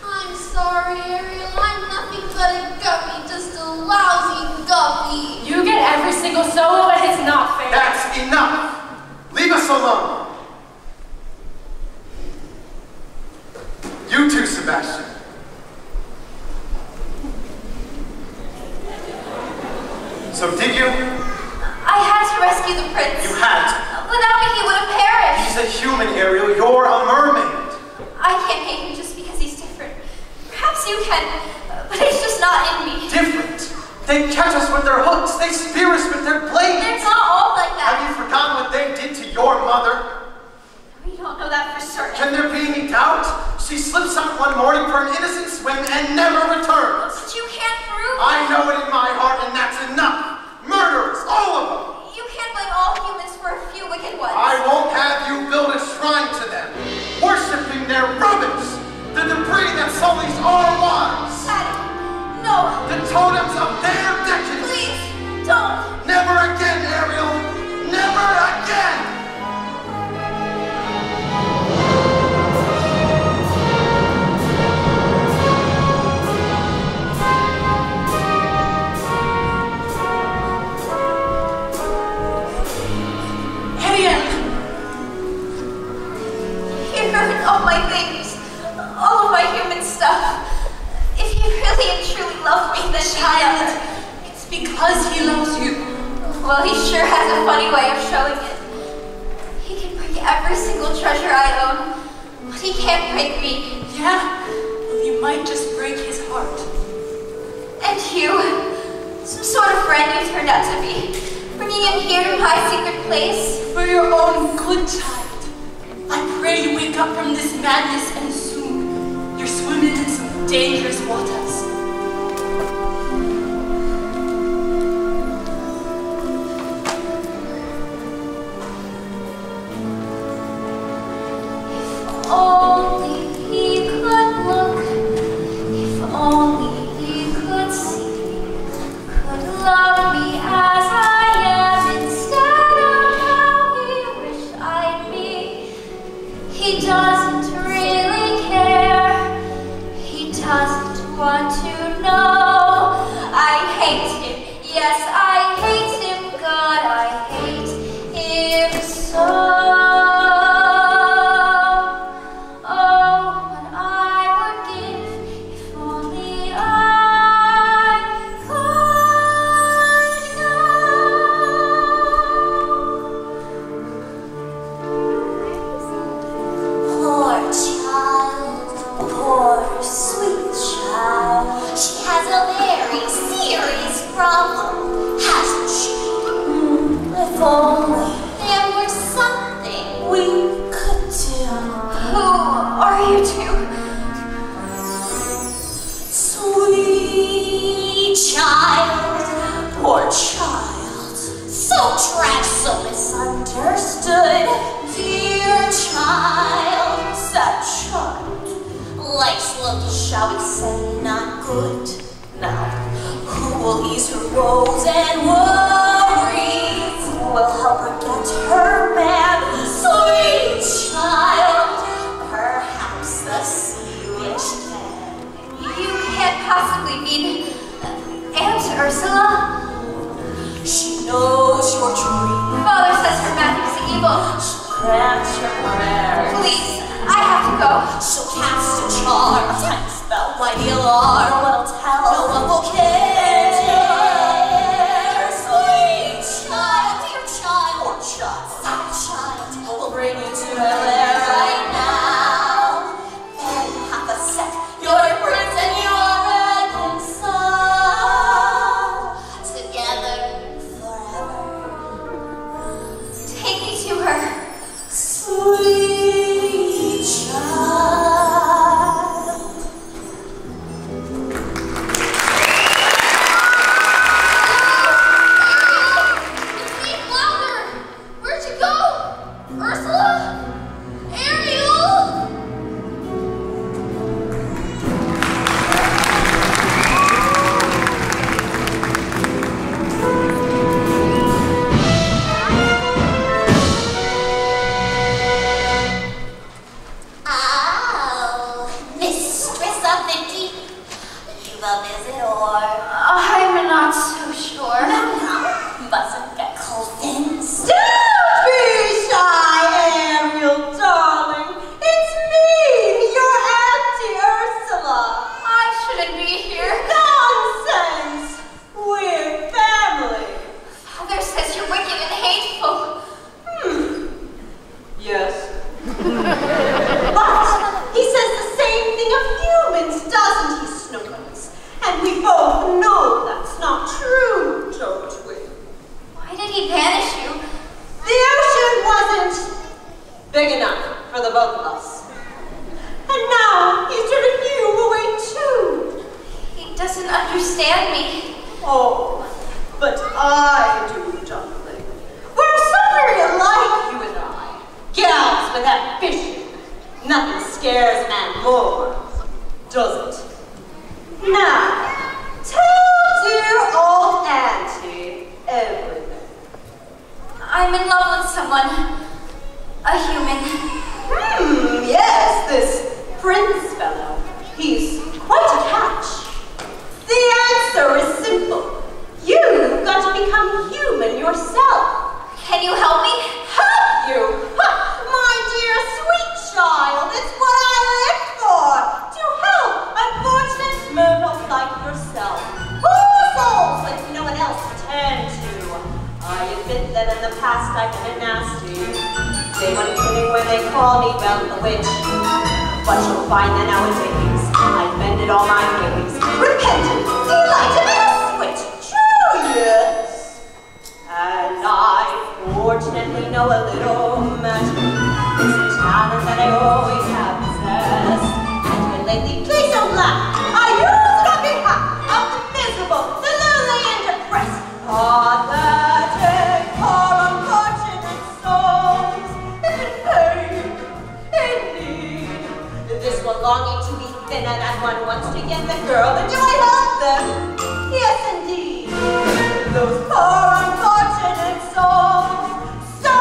E: I'm sorry, Ariel. I'm nothing but a guppy, just a lousy guppy.
I: You get every single solo, and it's not fair.
F: That's enough. Leave us alone. You too, Sebastian. So did you?
J: I had to rescue the prince.
F: You had to.
J: Without me, he would have perished.
F: He's a human, Ariel. You're a mermaid.
J: I can't hate him just because he's different. Perhaps you can, but it's just not in me.
F: Different? They catch us with their hooks. They spear us with their blades.
J: They're not all like that.
F: Have you forgotten what they did to your mother?
J: We don't know that for certain.
F: Can there be any doubt? She slips out one morning for an innocent swim and never returns.
J: But you can't prove
F: I know it in my heart, and that's enough. Murderers, all of them.
J: You can't blame all humans for a few wicked ones.
F: I won't have you build a shrine to them, worshipping their rubbish, the debris that sullies our lives.
J: Daddy, no.
F: The totems of their decadence.
J: Please, don't.
F: Never again, Ariel. Never again.
J: All my things, all of my human stuff. If you really and truly love me, then
I: Child, it's because he loves you.
J: Well, he sure has a funny way of showing it. He can break every single treasure I own, but he can't break me.
I: Yeah? Well, you might just break his heart.
J: And you, some sort of friend you turned out to be, bringing him here to my secret place.
I: For your own good, child. I pray you wake up from this madness, and soon you're swimming in some dangerous waters.
J: If only he could look, if only he could see, could love me as I am instead of how he wished I'd be. He doesn't really care, he doesn't want to know. I hate him, yes I hate him, God I hate him so. If only there were something we could do. Who are you two? Sweet child, poor child, so trapped, so misunderstood. Dear child, sad child, life's look, shall we say, not good. Now, who will ease her woes and worries? Who will help her get her mad? Sweet child, perhaps the sea witch can. You can't possibly mean Aunt Ursula? She knows your dream. Father says her magic is evil. She'll grant your prayer. Please, I have to go. She'll cast a charm, a tiny spell, my the alarm. No one will tell, no one will care. Sweet child, dear child, poor child, sad child, will bring you to her lair right now. Then half a sec, you're a prince and you are reconciled. Together forever. Take me to her, sweet child. I'm not so sure. No, mustn't get cold things. Don't be shy, Ariel, darling. It's me, your Auntie Ursula. I shouldn't be here. Nonsense! We're family. Father says you're wicked and hateful. Yes. But he says the same thing of humans, doesn't he, Snookums? And we both know understand me.
H: Oh, but I do, darling. We're so very alike, you and I. Gals with ambition. Nothing scares a man more, does it? Now, tell dear old Auntie everything.
J: I'm in love with someone. A human.
H: Yes, this Prince fellow. He's quite a catch. The answer is simple. You've got to become human yourself.
J: Can you help me?
H: Help you? My dear sweet child, it's what I live for. To help unfortunate mortals like yourself. Poor souls that no one else to turn to. I admit that in the past I've been nasty. They weren't kidding when they call me Belle the Witch. But you'll find that nowadays I've mended all my ways. Repentant, delighted, and a switch. True, yes. And I fortunately know a little magic. It's a talent that I always have possessed. And when lately, please don't laugh. I use it on behalf of the miserable, the lonely, and depressed. Pathetic, poor, unfortunate souls in pain, in need. This one longing to be thinner than one wants to get the girl. And do I help them? Yes, indeed. Those poor, unfortunate souls, so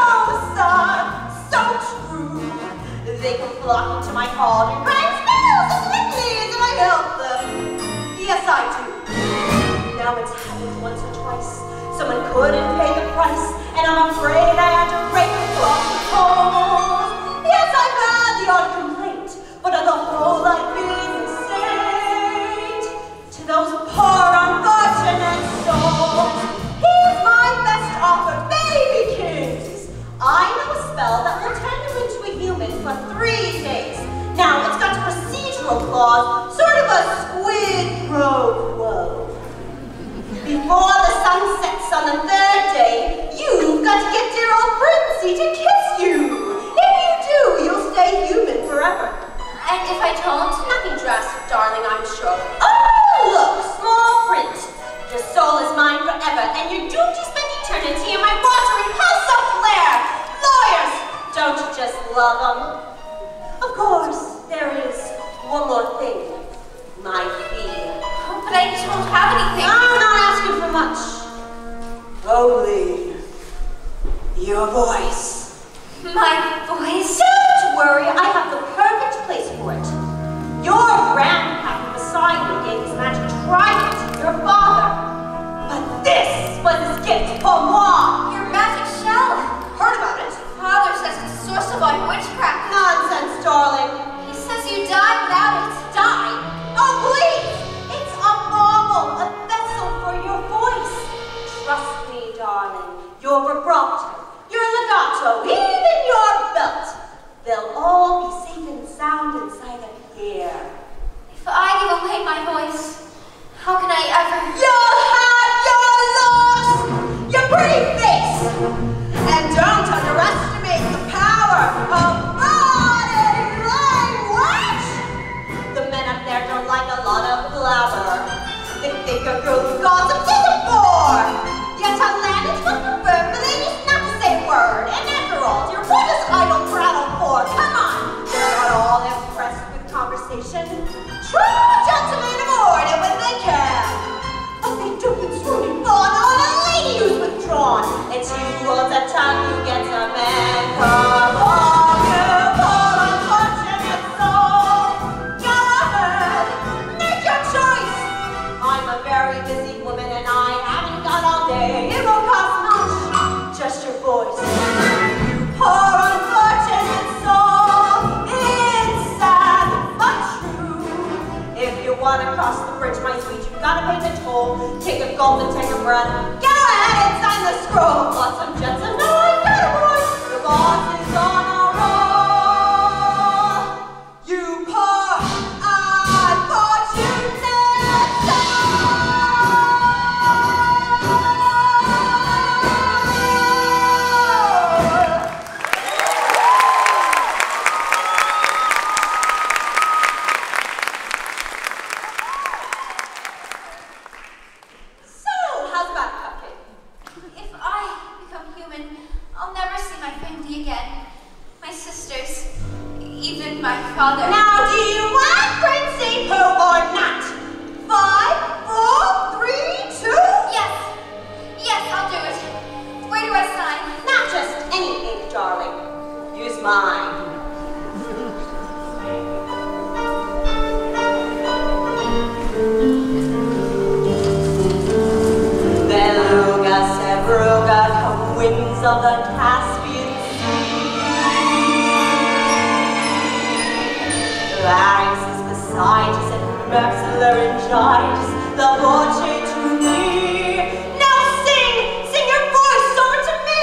H: sad, so true. They come flocking to my cauldron, crying spells and litanies, and I help them. Yes, I do. Now it's happened once or twice. Someone couldn't pay the price, and I'm afraid I had to break across the coals. Yes, I've had the odd complaint, but on the whole I've been saint. To those poor, unfortunate souls, here's my best offer, baby kings. I know a spell that will turn you into a human for 3 days. Now, it's got a procedural clause, sort of a squid pro quo. Before the sun sets on the 3rd day, you've got to get dear old Princey to kiss you. If you do, you'll stay human forever.
J: And if I don't?
H: Nothing drastic, darling, I'm sure. Oh, look, small print. Your soul is mine forever, and you're doomed to spend eternity in my watery house of Blair. Lawyers, don't you just love them? Of course, there is one more thing. My fee.
J: But I don't have anything.
H: I'm not asking for much. Only your voice.
J: My voice?
H: Don't worry, I have the perfect place for it. Your grandpa beside me gave his magic trident to your father. But this was his gift pour moi.
J: Your magic shell.
H: Heard about it?
J: Father says it's a source of our witchcraft.
H: Nonsense, darling.
J: He says you died without it.
H: Die? Oh, please! It's a marvel, a vessel for your voice. Trust me, darling. Your vibrato, your legato, even your belt. They'll all be safe and sound inside of here.
J: If I give away my voice, how can I ever?
H: You'll have your looks, your pretty face, and don't underestimate the power of body language. The men up there don't like a lot of blabber. They think a girl's gossip is a bore. Yet a land is what the verb, but they just not to say a word. And after all, dear, what is idle prattle for? Come on, they're not all impressed with conversation. True gentlemen avoid it when they can. But they don't with swooning fawn on a lady who's withdrawn. It's you who holds a tongue, you get a man. Come on, you poor unfortunate soul. Go ahead, make your choice. I'm a very busy woman and I haven't got all day. It won't cost much, just your voice. You poor unfortunate soul. It's sad but true. If you want to cross the bridge, my sweet, you've got to pay the toll. Take a gulp and take a breath. Go ahead and sign the scroll. Want some jets and no, I've got a voice. The boss is on a roll. You poor unfortunate energize the voce to me. Now sing your voice over to me.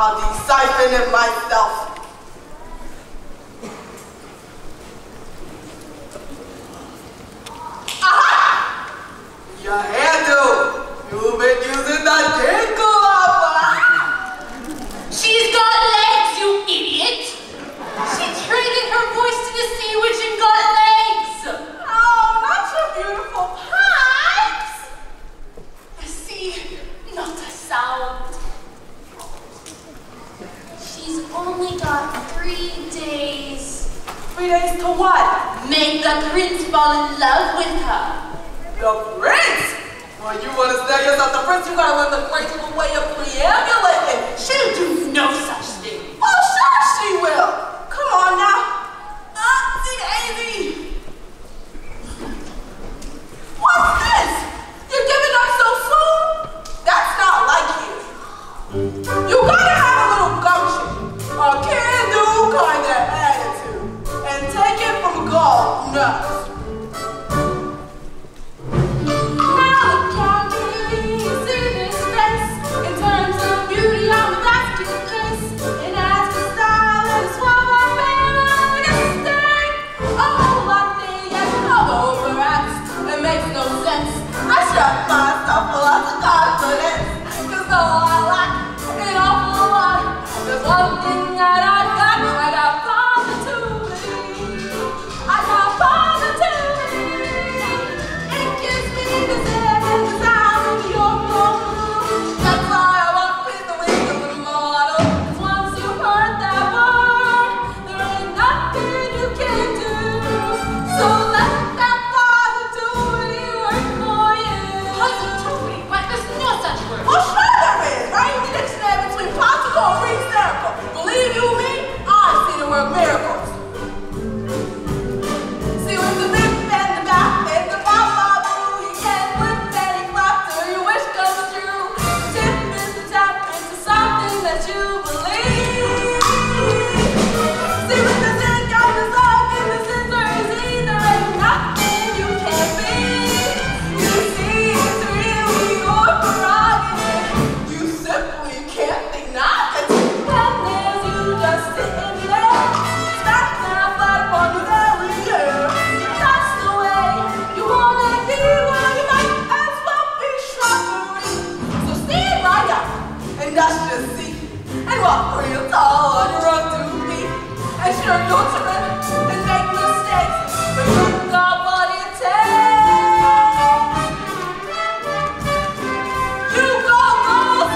M: I'll decipher it myself. Aha! Your handle! You've been using the dingle lava!
I: She's got legs, you idiot! She traded her voice to the sea witch and got legs!
M: Oh, not your beautiful pipes!
I: The sea, not a sound. She's only got 3 days.
M: 3 days to what?
I: Make the prince fall in love with her.
M: The prince? Well, you want to sell yourself the prince, you gotta learn the graceful way of preambulating.
I: She'll do no such thing.
M: Oh, sure she will. Come on now. Auntie Amy. What's this? You're giving up so soon? That's not like you. You gotta have a little gumption, a can-do kind of attitude, and take it from God knows.
I: Now look at me, see this face. In terms of beauty, I'm a basket case. And as for style, it's what my favorite mistake.
M: A whole lot of things and all overacts. It makes no sense. I shut myself a lot of confidence, 'cause all I lack an awful lot. There's one thing that I got positivity. I got positivity. It gives me the sense that I'm in your room. That's why I walk with the wings of the model. 'Cause once you've heard that word, there ain't nothing you can do. So let that positivity work for you.
I: Positivity? Why, there's no such word.
M: Well, sure there is. Right in the dictionary between popsicle and read miracle. Believe you me, I've seen the word miracles. See, with the big and the back and the pop you can flip and clap till your wish comes true. Tip is to tap into something that you believe. See, with the zinc and the soap and the scissors, there ain't nothing you can't be. You see, it's really your prerogative. You simply can't deny it. When there's you just sitting there, smack down flat upon your very hair. That's the way you wanna be, well, you might as well be shrubbery. So stand right up and dust your seat and walk real tall on your own 2 feet. And sure, you'll trip and make mistakes, but you got what it takes. You go, girls!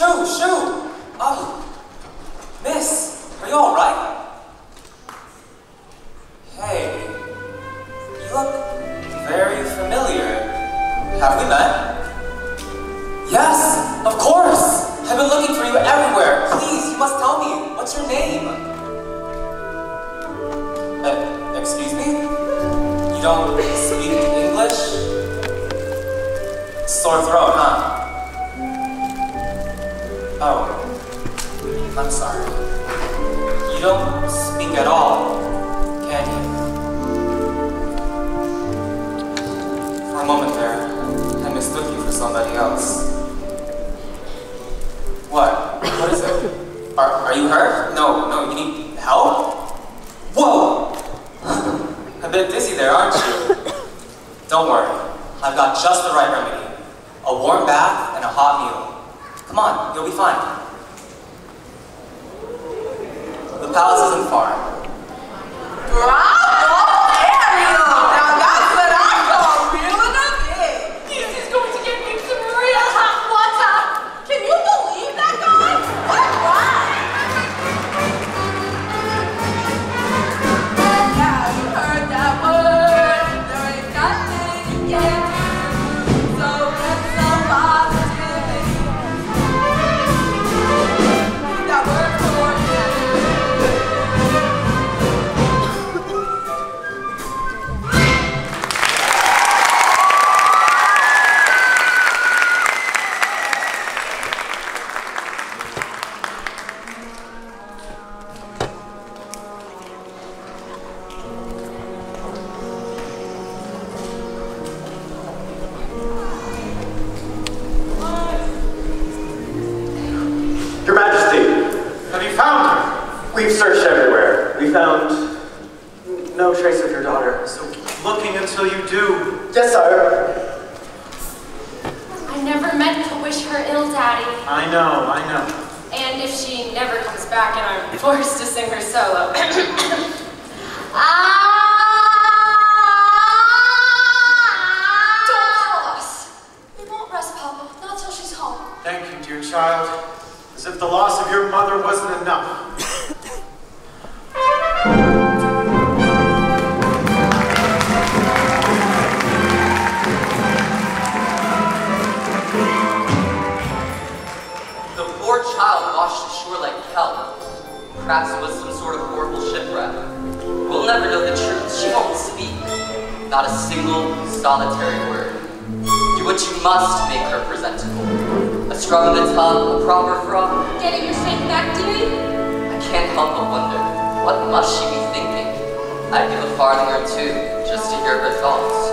K: Shoo! Oh, miss, are you alright? Hey, you look very familiar. Have we met? Yes, of course! I've been looking for you everywhere. Please, you must tell me. What's your name? Excuse me? You don't speak English? Sore throat, huh? Oh, I'm sorry. You don't speak at all, can you? For a moment there, I mistook you for somebody else. What? What is it? Are you hurt? No, you need help? Whoa! A bit dizzy there, aren't you? Don't worry, I've got just the right remedy. A warm bath and a hot meal. Come on, you'll be fine. The palace isn't far.
M: Bravo, Ariel! Now that's what I call reeling a bit.
I: This is going to get me some real hot water.
M: Can you believe that guy? What a ride! And now you heard that word. There ain't nothing you can't do. So get some positivity. That word for you.
F: Your Majesty, have you found her? We've searched everywhere. We found no trace of your daughter, so keep looking until you do. Yes, sir.
J: I never meant to wish her ill, Daddy.
F: I know.
J: And if she never comes back and I'm forced to sing her solo.
I: Don't call us. We won't rest, Papa. Not till she's home.
F: Thank you, dear child. As if the loss of your mother wasn't enough.
C: The poor child washed ashore like kelp. Perhaps it was some sort of horrible shipwreck. We'll never know the truth. She won't speak. Not a single solitary word. Do what you must to make her presentable. A scrub in the tub, a proper frog.
J: Getting your strength back, dearie?
C: I can't help but wonder, what must she be thinking? I'd give a farthing or two just to hear her thoughts.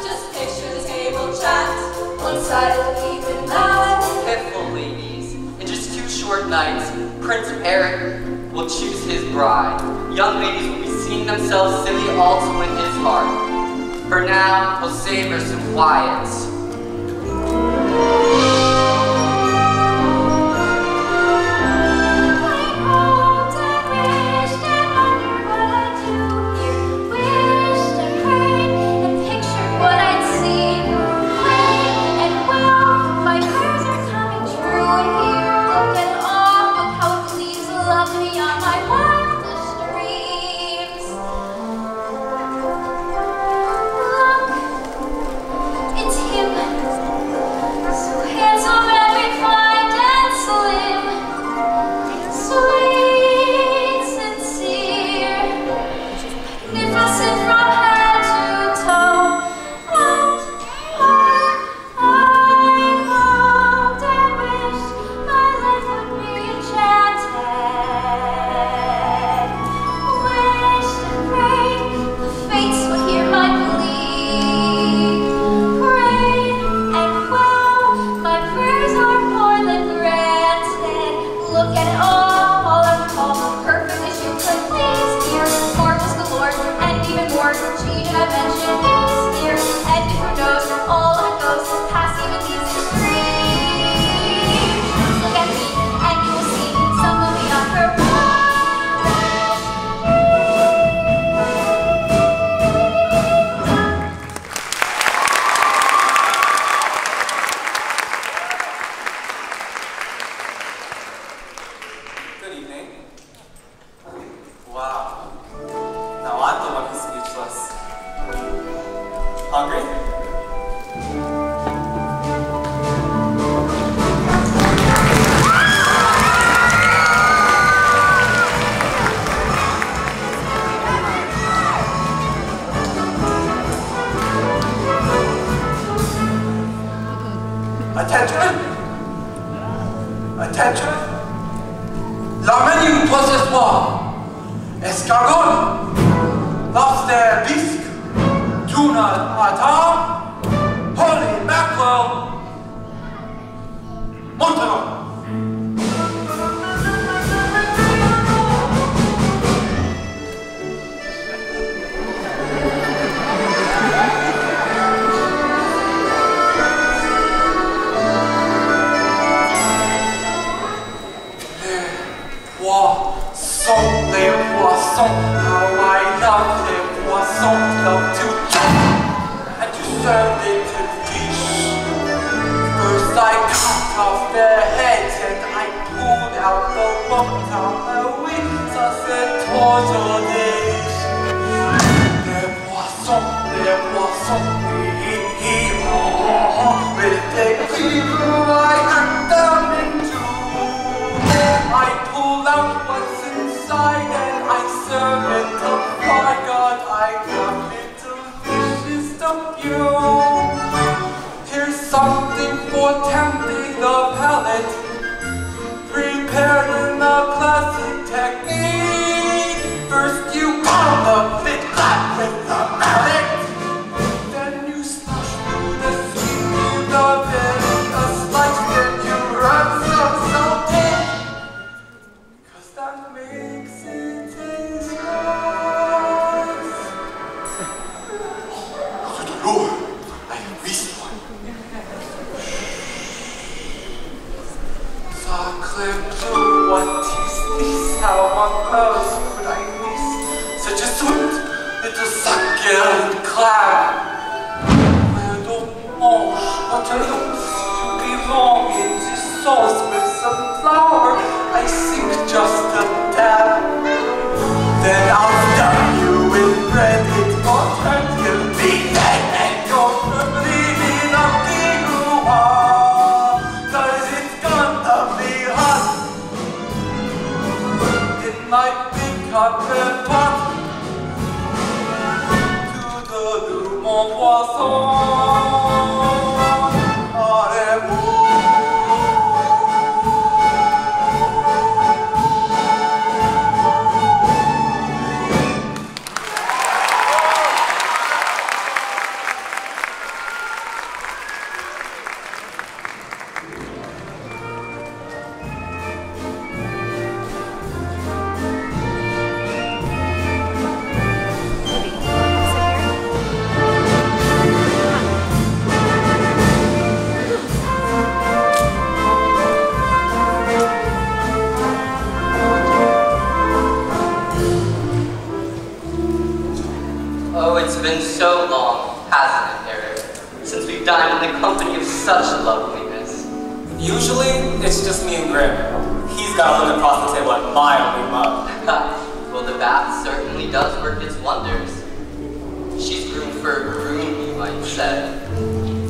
M: Just picture the table chat, one side of the even mad.
C: Pitiful ladies, in just 2 short nights, Prince Eric will choose his bride. Young ladies will be singing themselves silly all to win his heart. For now, he'll savor some quiet. it's been so long, hasn't it, Eric? Since we've dined in the company of such loveliness.
K: Usually, it's just me and Grim. He's got to look across the table at my ugly mug.
C: Well, the bath certainly does work its wonders. She's groomed for a groom, you might say.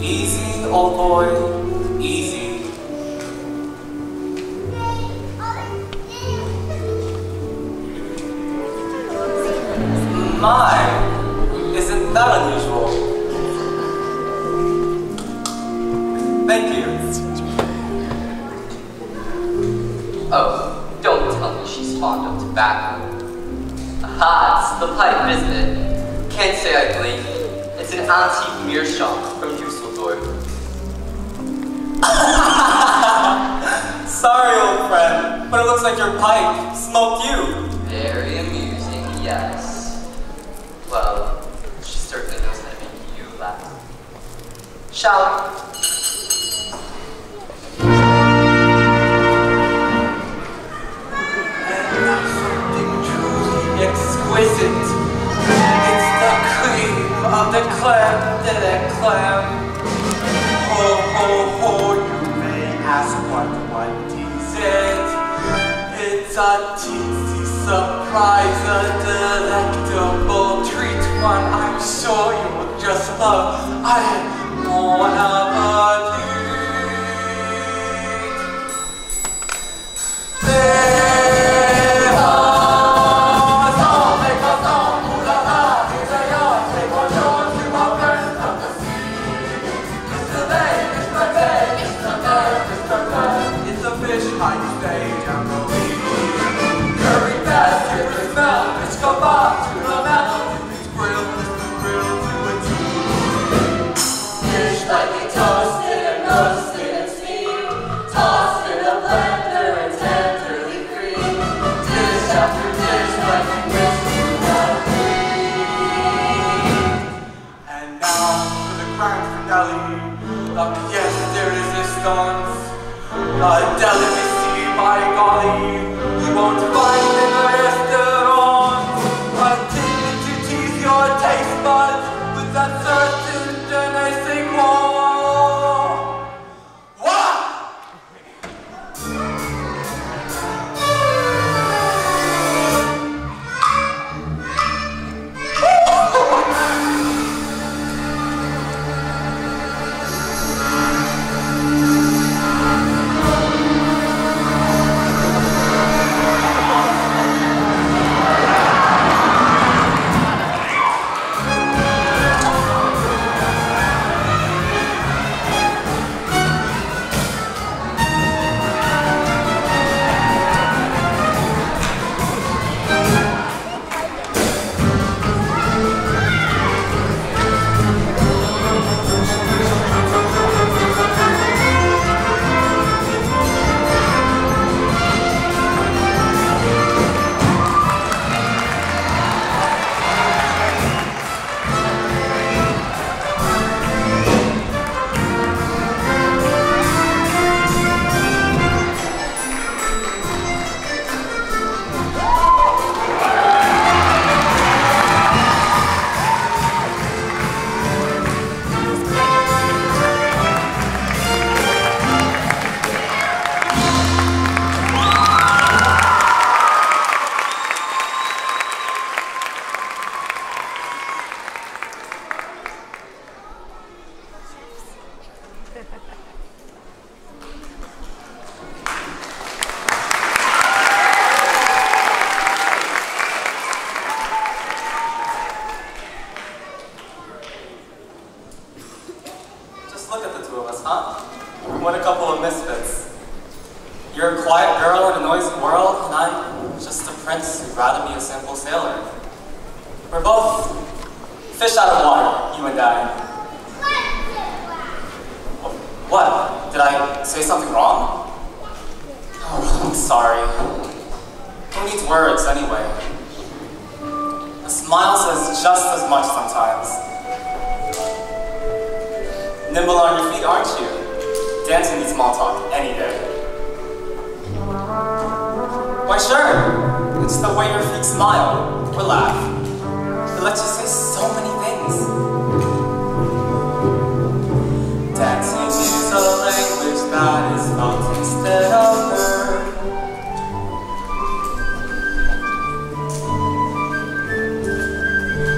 K: Easy, old boy, easy. My, isn't that unusual? Thank you.
C: Oh, don't tell me she's fond of tobacco. Aha, it's the pipe, isn't it? Can't say I blame you. It's an antique meerschaum from Dusseldorf.
K: Sorry, old friend, but it looks like your pipe smoked you.
C: Very amusing, yes. Well, she certainly knows how to make you laugh. Shall we?
B: And now something truly exquisite. It's the cream of the creme de la creme. Ho, ho, ho, you may ask what is it? It's a teensy surprise, a delectable treat, one I'm sure you'll just love. I am mon appetit. A delicacy, by golly, you won't find in the restaurant. A ticket to tease your taste buds with that certain je ne sais quoi. What?
K: What a couple of misfits. You're a quiet girl in a noisy world, and I'm just a prince who'd rather be a simple sailor. We're both fish out of water, you and I. What? Did I say something wrong? Oh, I'm sorry. Who needs words, anyway? A smile says just as much sometimes. Nimble on your feet, aren't you? Dancing needs small talk any day. Why, sure. It's the way your feet smile or laugh. It lets you say so many things. days. Dancing is a language that is felt instead of heard.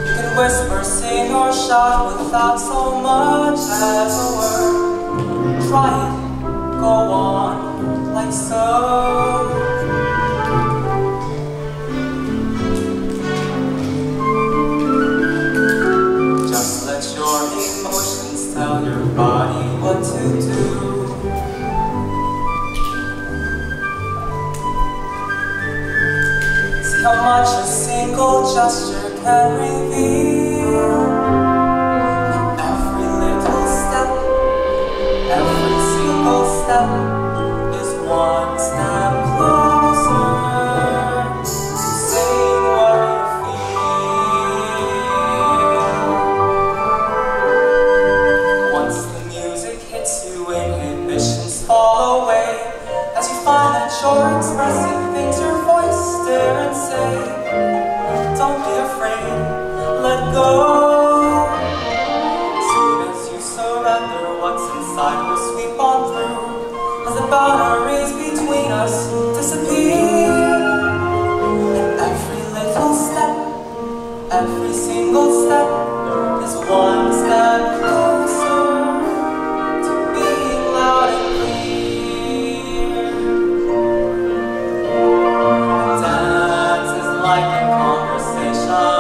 K: You can whisper, sing, or shout without so much as a word. Try it, go on, like so. Just let your emotions tell your body what to do. See how much a single gesture can reveal. And every little step, every single step is one step closer to saying what you feel. Once the music hits you, inhibitions fall away as you find that you're expressing things your voice dare and say. Don't be afraid, let go. Soon as you surrender, what's inside will sweep on through as the boundaries between us disappear. And every little step, every single step is one step closer to being loud and clear. Dance is like a conversation,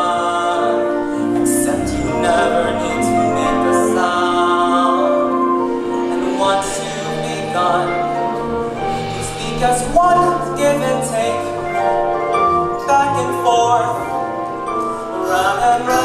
K: except you never need to make a sound. And once you've begun, you speak as one, give and take, back and forth, round and round.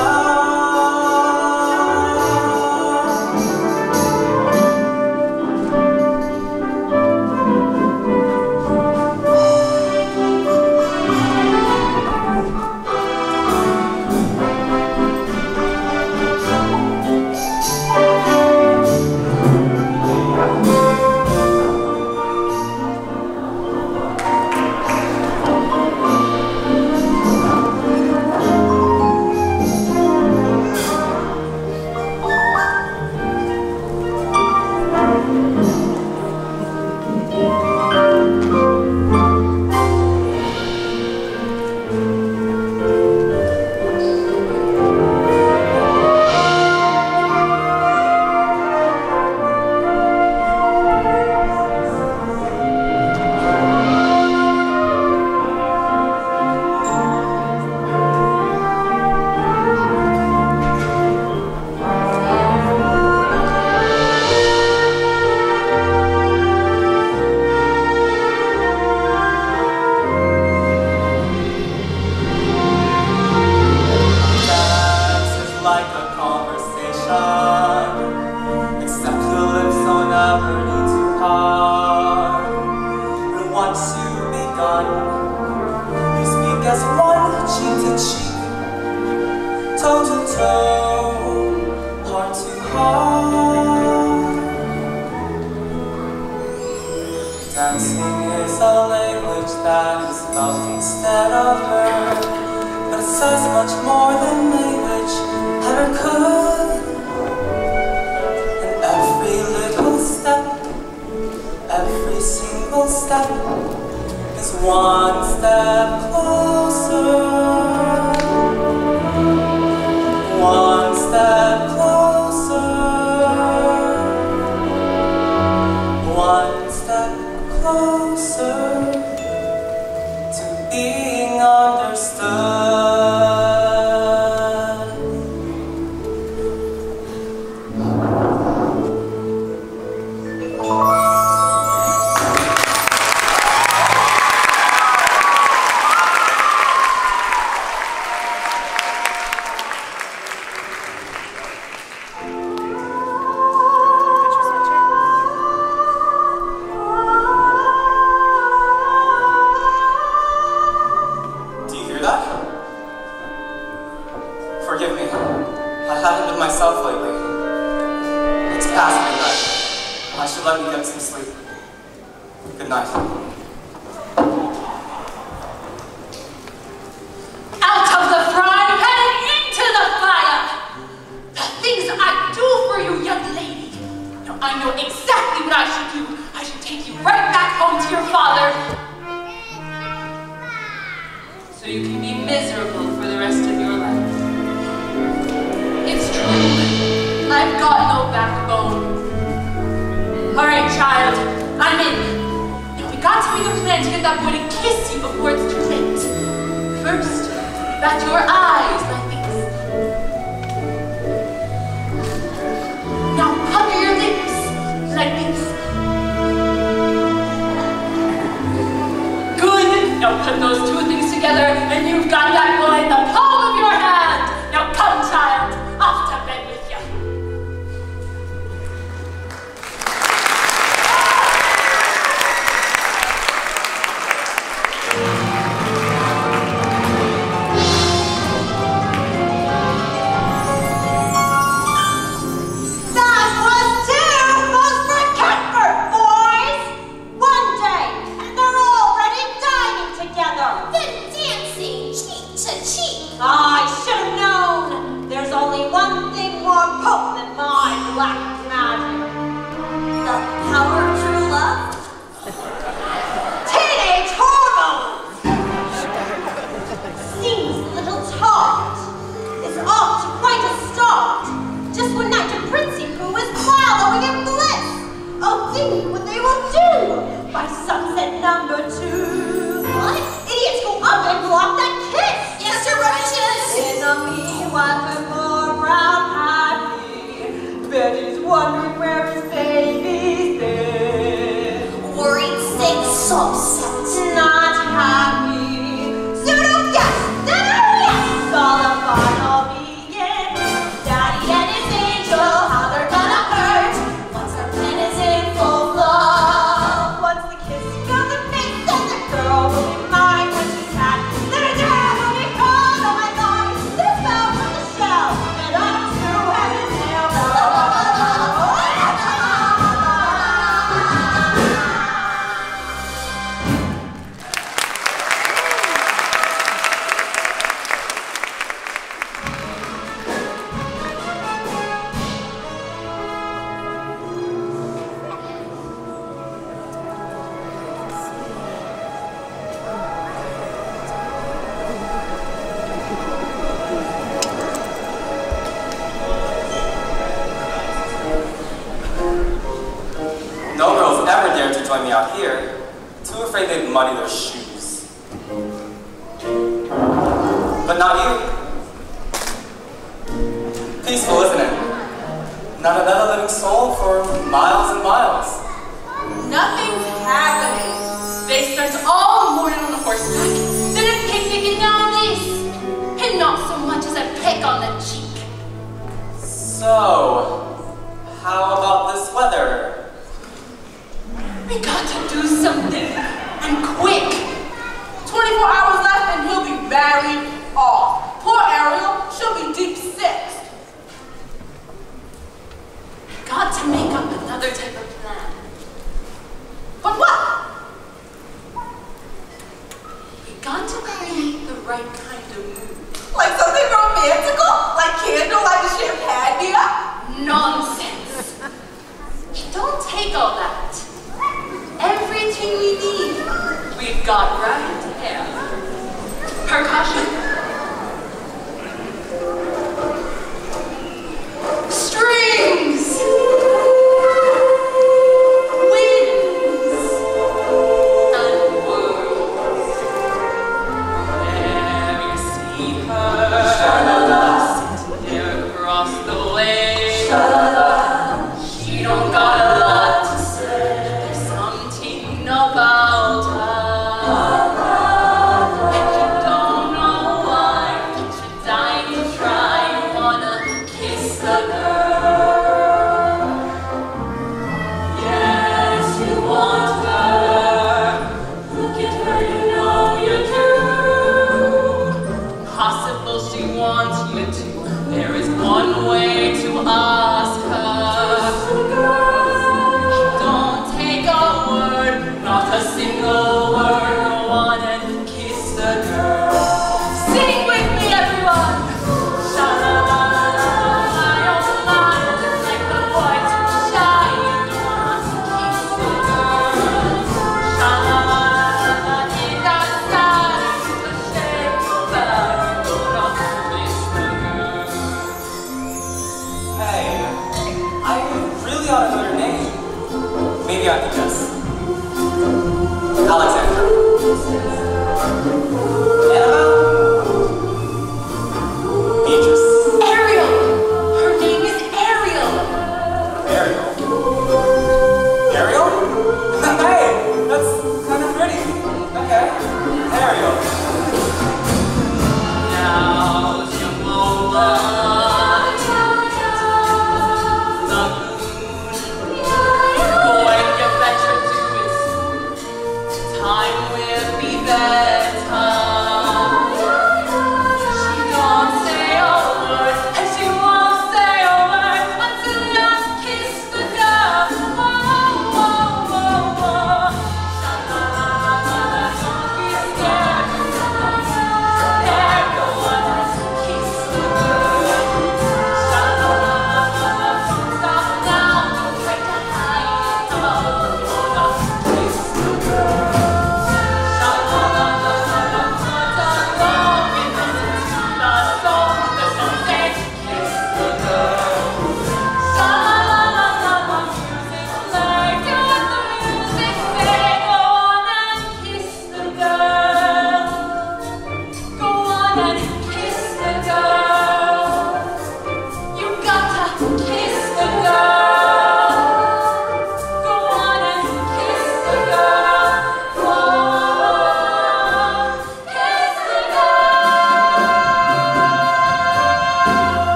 K: Dancing is a language that is felt instead of heard, but it says much more than language ever could. And every little step, every single step is one step closer, one step closer, one step closer to being understood. Forgive me. I haven't been myself lately. It's past midnight. I should let you get some sleep. Good night.
I: Out of the frying pan into the fire! I've got no backbone. Alright, child, I'm in. Now we got to make a plan to get that boy to kiss you before it's too late. First, bat your eyes like this. Now pucker your lips like this. Good. Now put those two things together and you've got that boy in the palm of your hand. Now come, child, off to bed with you.
H: I should have known. There's only one thing more potent than my black magic. The power of true love? Teenage hormones! Seems a little tart. It's off to quite a start. Just when Dr. Princy Poo is wallowing in bliss. Oh, think what they will do by sunset number 2. What? Idiots go up and block that kiss. Yes, Your Righteous. In the meanwhile, her more brown happy. Betty's wondering where his baby's been. Worried, sick, so upset. Not happy. Pseudo yes, dinner yes. All the fun will begin. Daddy and his angel, how they're gonna hurt. Once our plan is in full flow. Once the kiss goes and makes and the girl will be mine when she's had. Then a girl will be called, oh my God. This fell from the shell. And up to heaven's hill.
K: No girls ever dared to join me out here, too afraid they'd muddy their shoes. But not you. Peaceful, isn't it? Not another living soul for miles and miles.
I: Nothing's happening. They spent all morning on horseback, then a picnic, and now this. And not so much as a peck on the cheek.
K: So, how about this weather?
I: We got to do something, and quick. 24 hours left and he'll be married off. Poor Ariel, she'll be deep six. Got to make up another type of plan. But what? We got to create the right kind of mood.
M: Like something romantical? Like candlelight and champagne?
I: Nonsense. It don't take all that. Everything we need, we've got right here. Percussion. Strings. Winds. And words. There you see her. Sha-la-la. Sitting there across the way. Sha-la-la. She don't got a lot to say. About her, and you don't know why, but you're dying to try. You wanna kiss the girl. Yes, you want her. Look at her, you know you do. Possible she wants you to. There is one way to ask her. Kiss the girl. Don't take a word. Not a single word, go on and kiss the girl. Sing with me, everyone! Sha-la-la-la-la, oh my, like the boy too shy, you don't want to kiss the girl. Sha-la-la-la-la, it got sad, it's a shame, but you don't want to kiss the girl.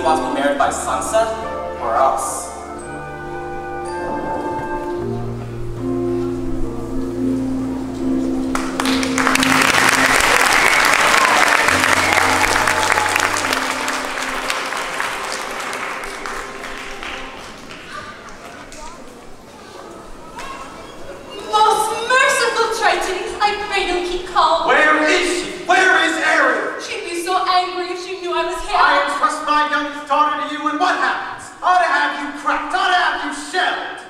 K: want to be married by sunset or else.
I: Most merciful Triton, I pray don't keep calm.
F: Where is she? Where is Ariel?
I: She'd be so angry if she knew I was here.
F: I entrust my youngest daughter to you, and what happens? Ought to have you cracked, ought to have you shelled.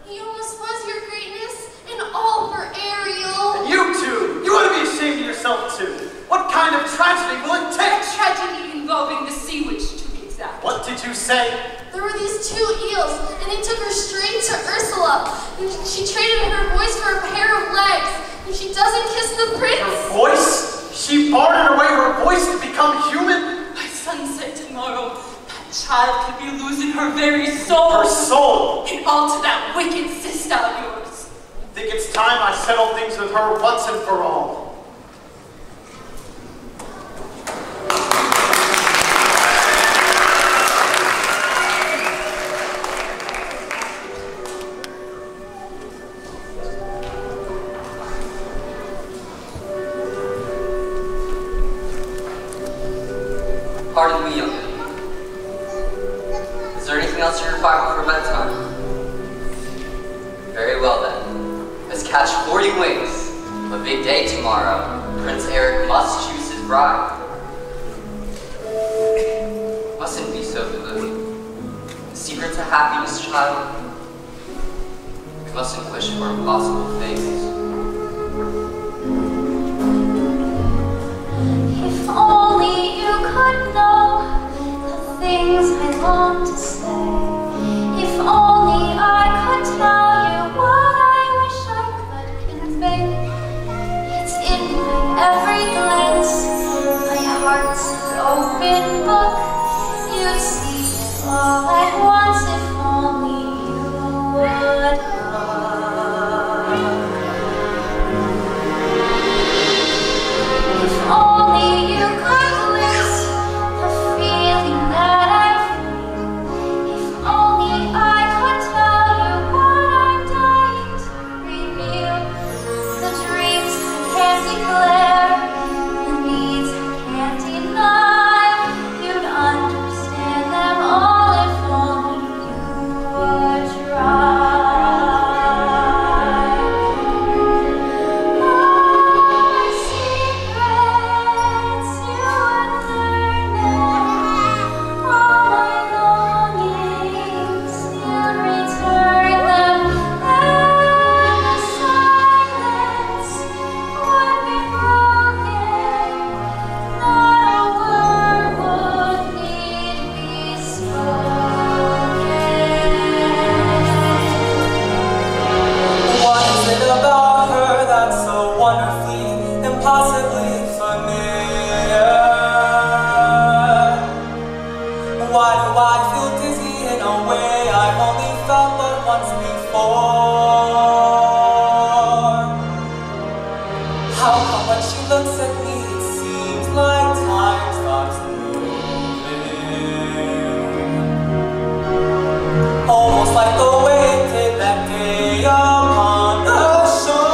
J: He almost was your greatness, and all for Ariel.
F: And you two, you ought to be ashamed of yourself too. What kind of tragedy will it
I: A
F: take?
I: tragedy involving the sea witch, to be exact.
F: What did you say?
J: There were these 2 eels, and they took her straight to Ursula. And she traded her voice for a pair of legs, and she doesn't kiss the prince.
F: Her voice? She bartered away her voice to become human?
I: By sunset tomorrow, that child could be losing her very soul.
F: Her soul?
I: And all to that wicked sister of yours.
F: Think it's time I settled things with her once and for all.
C: Pardon me, young lady. Is there anything else you require for bedtime? Very well then. Let's catch 40 wings. A big day tomorrow. Prince Eric must choose his bride. Mustn't be so gloomy. The secret to happiness, child. You mustn't wish for impossible things.
J: If only you could know the things I long to say. If only I could tell you what I wish I could convey. It's in my every glance, my heart's an open book. You'd see it all at once if only you would look. If only you could glimpse the feeling that I feel. If only I could tell you what I'm dying to reveal. The dreams I can't declare, the needs I can't deny. You'd understand them all if only you would try.
K: Impossibly familiar. Why do I feel dizzy in a way I've only felt but once before? How come when she looks at me it seems like time stops moving? Almost like the way it did that day upon the shore.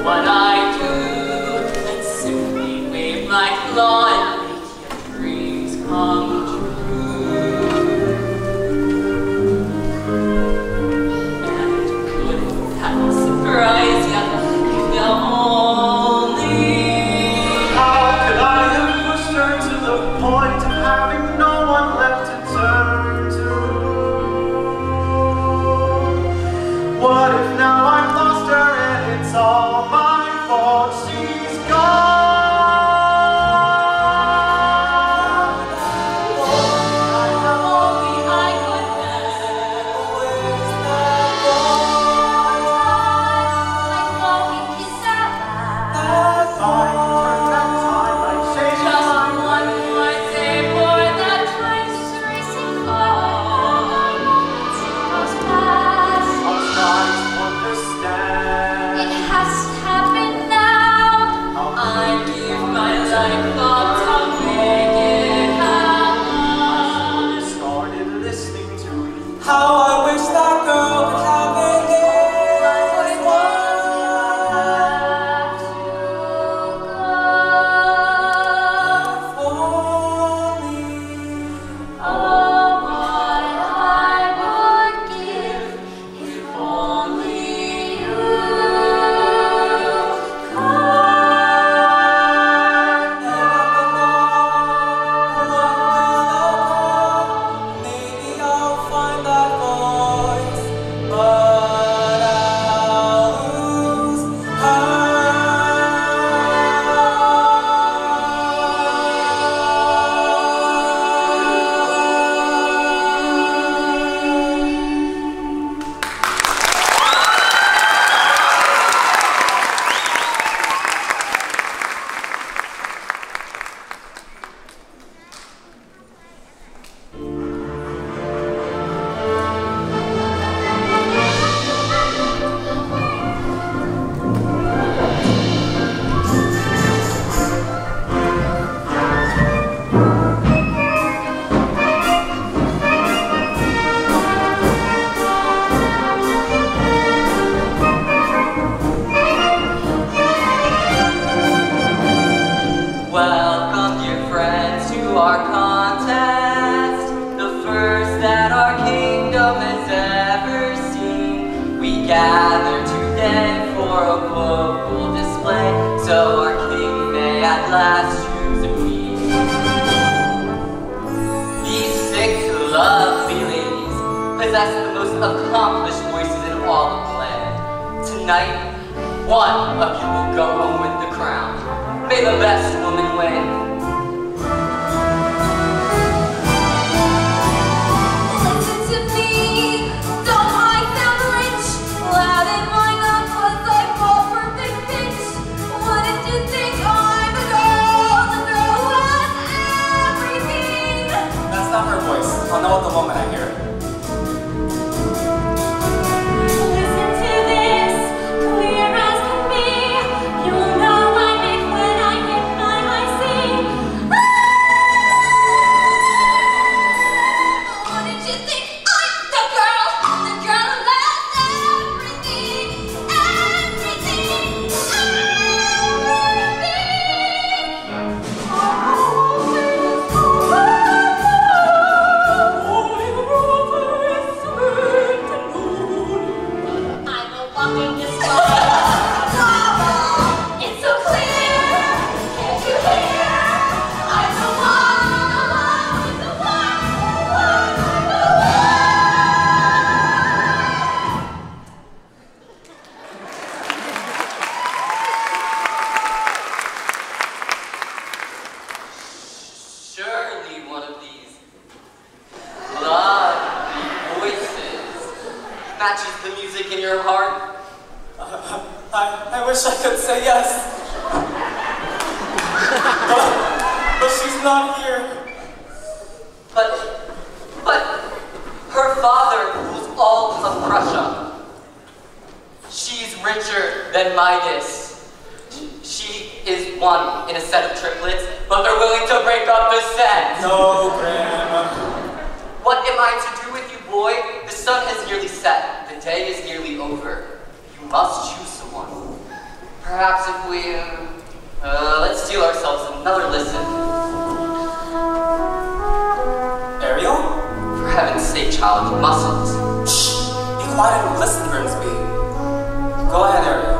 I: What I do, and simply wait.
F: point of having no one left to turn to? What if now I've lost her and it's all my fault? She's gone.
C: Let's steal ourselves another listen.
K: Ariel?
C: For heaven's sake, child, you mustn't.
K: Shh! Be quiet and listen, Grimsby. Go ahead, Ariel.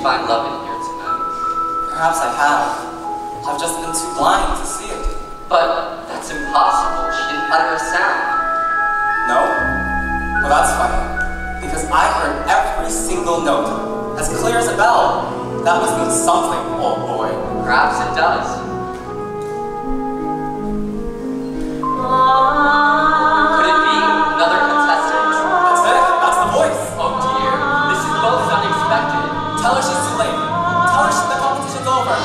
C: find love in here tonight.
K: Perhaps I have. I've just been too blind to see it.
C: But that's impossible. She didn't utter a sound.
K: No? Well, that's funny. Because I heard every single note, as clear as a bell. That must mean something, old boy.
C: Perhaps it does. Could it be another contestant?
K: That's it. That's the voice.
C: Oh dear. This is most unexpected.
K: Tell her she's too late. Tell her the competition's over.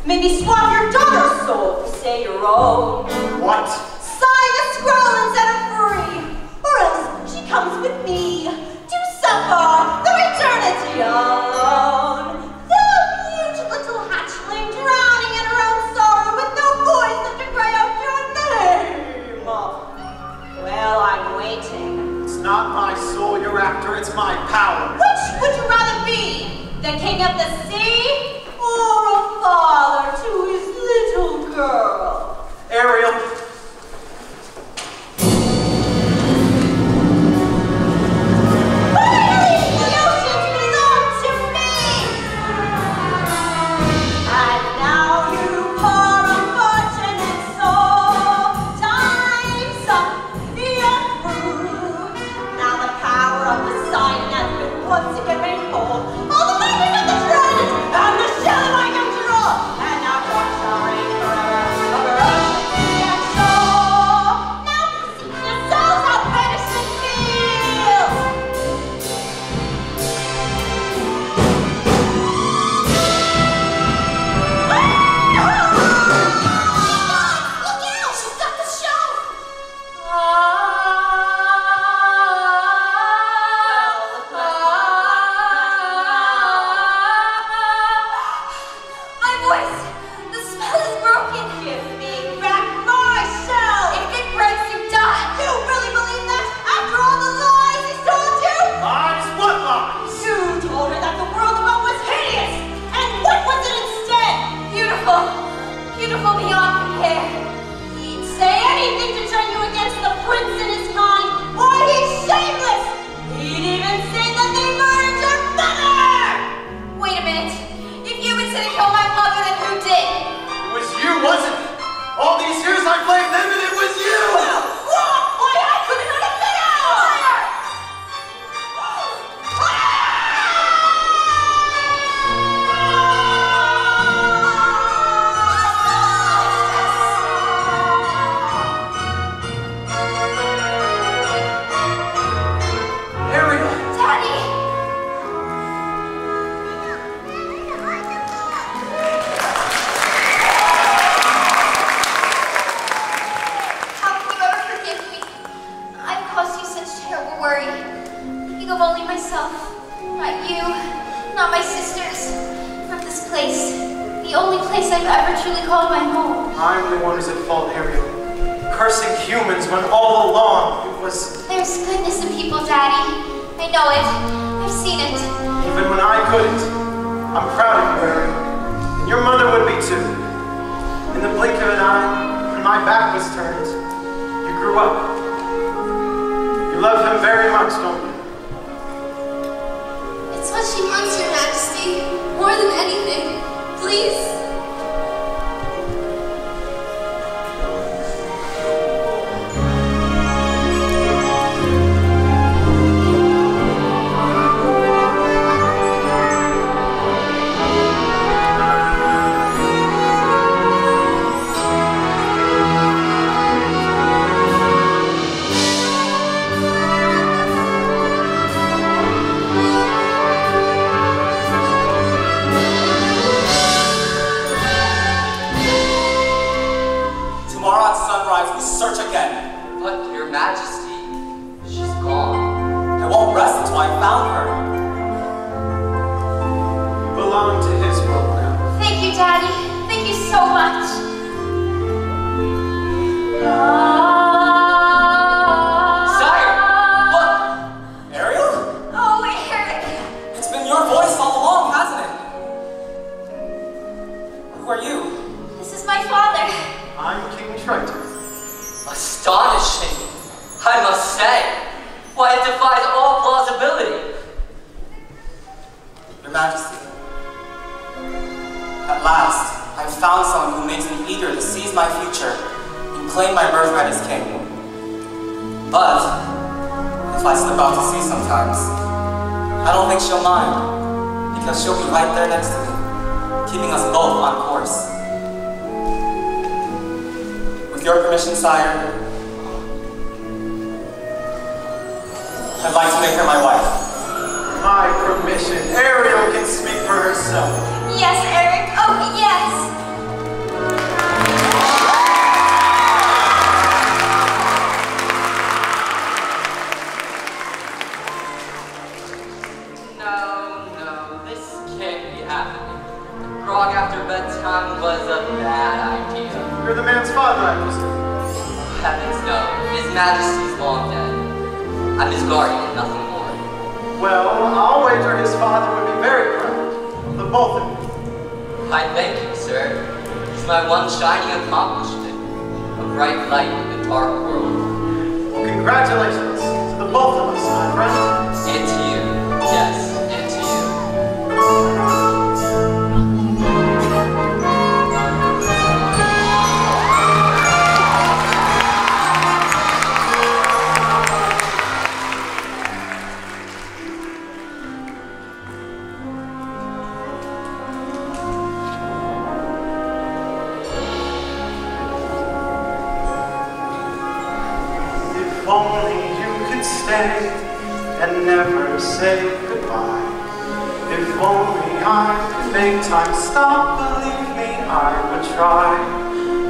H: Maybe swap your daughter's soul for, say, your own.
F: What?
H: Sign the scroll and set her free, or else she comes with me to suffer the eternity alone. The huge little hatchling drowning in her own sorrow with no voice left to cry out your name. Well, I'm waiting.
F: It's not my soul you're after, it's my power.
H: Which would you rather be? The king of the sea? Or a father to his little girl?
F: Ariel.
H: And now dark shall reign forever over ocean, sea, and
J: not my sisters, not this place. The only place I've ever truly called my home.
F: I'm the one who's at fault, Ariel. Cursing humans when all along it was...
J: There's goodness in people, Daddy. I know it. I've seen it.
F: Even when I couldn't. I'm proud of you, Ariel. And your mother would be too. In the blink of an eye, when my back was turned, you grew up. You love him very much, don't you?
M: It's what she wants, Your Majesty. More than anything. Please.
K: Search again.
C: But, Your Majesty, she's gone.
K: I won't rest until I found her.
F: You belong to his world now.
J: Thank you, Daddy. Thank you so much.
C: Sire! Look!
K: Ariel?
J: Oh, Eric.
K: It's been your voice all along, hasn't it? Who are you?
J: This is my father.
F: I'm King Triton.
C: Astonishing, I must say. Why, it defies all plausibility.
K: Your Majesty, at last, I've found someone who makes me eager to seize my future and claim my birthright as king. But, if I slip out to sea sometimes, I don't think she'll mind, because she'll be right there next to me, keeping us both on course. With your permission, sire, I'd like to make her my wife.
F: My permission. Ariel can speak for herself.
J: Yes, Eric. Oh, yes.
C: No, this can't be happening. Grog after bedtime was a bad idea.
F: You're the man's father, I presume.
C: Heavens no, His Majesty's long dead. I'm his guardian, nothing more.
F: Well, I'll wager his father would be very proud. The both of you.
C: I thank you, sir. It's my one shining accomplishment. A bright light in the dark world.
F: Well, congratulations to the both of us, my friend.
C: And to you. Yes, and to you.
F: If only you could stay and never say goodbye. If only I could make time stop, believe me, I would try.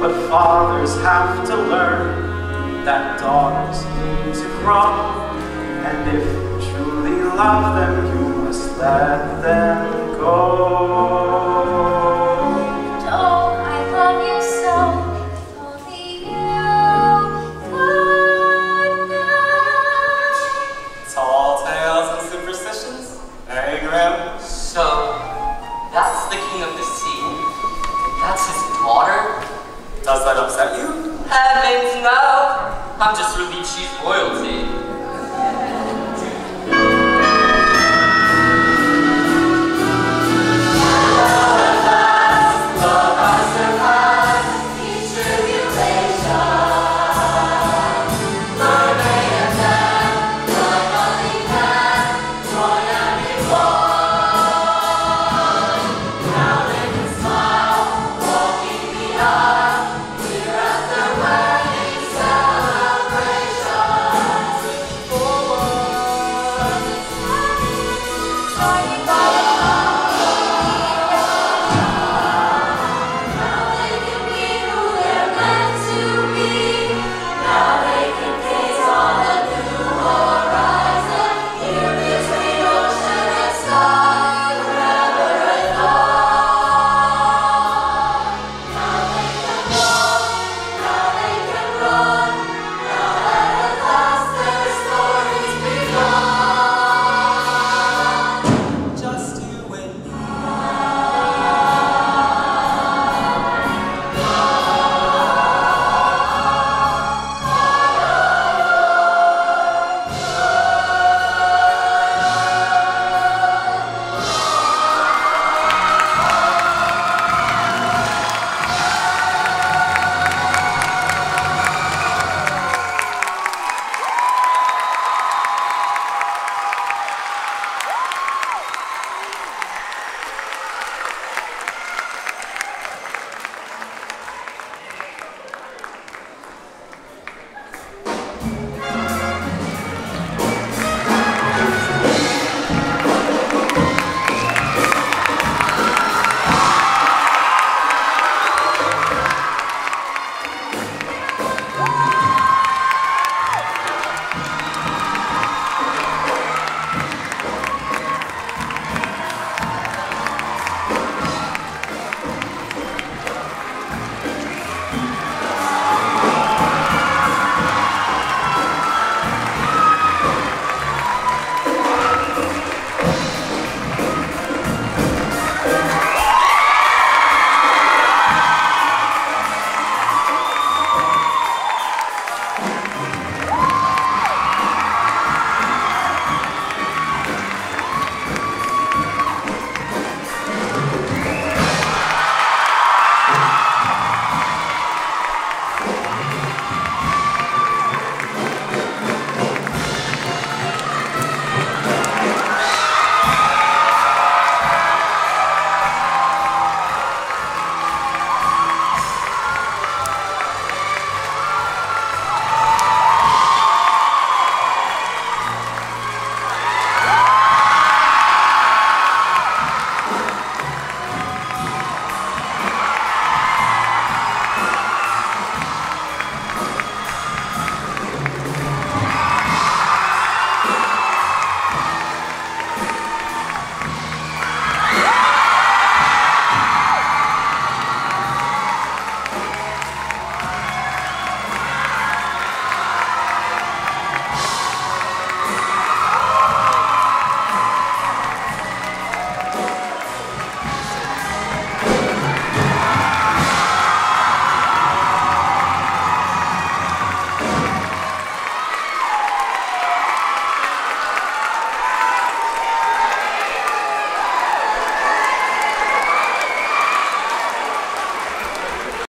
F: But fathers have to learn that daughters need to grow. And if you truly love them, you must let them go.
J: Oh, I love you so. If only you could know.
K: Tall tales and superstitions? Hey, Graham.
C: So, that's the king of the sea. That's his daughter?
K: Does that upset you?
C: Heavens no! I'm just relieved she's royalty.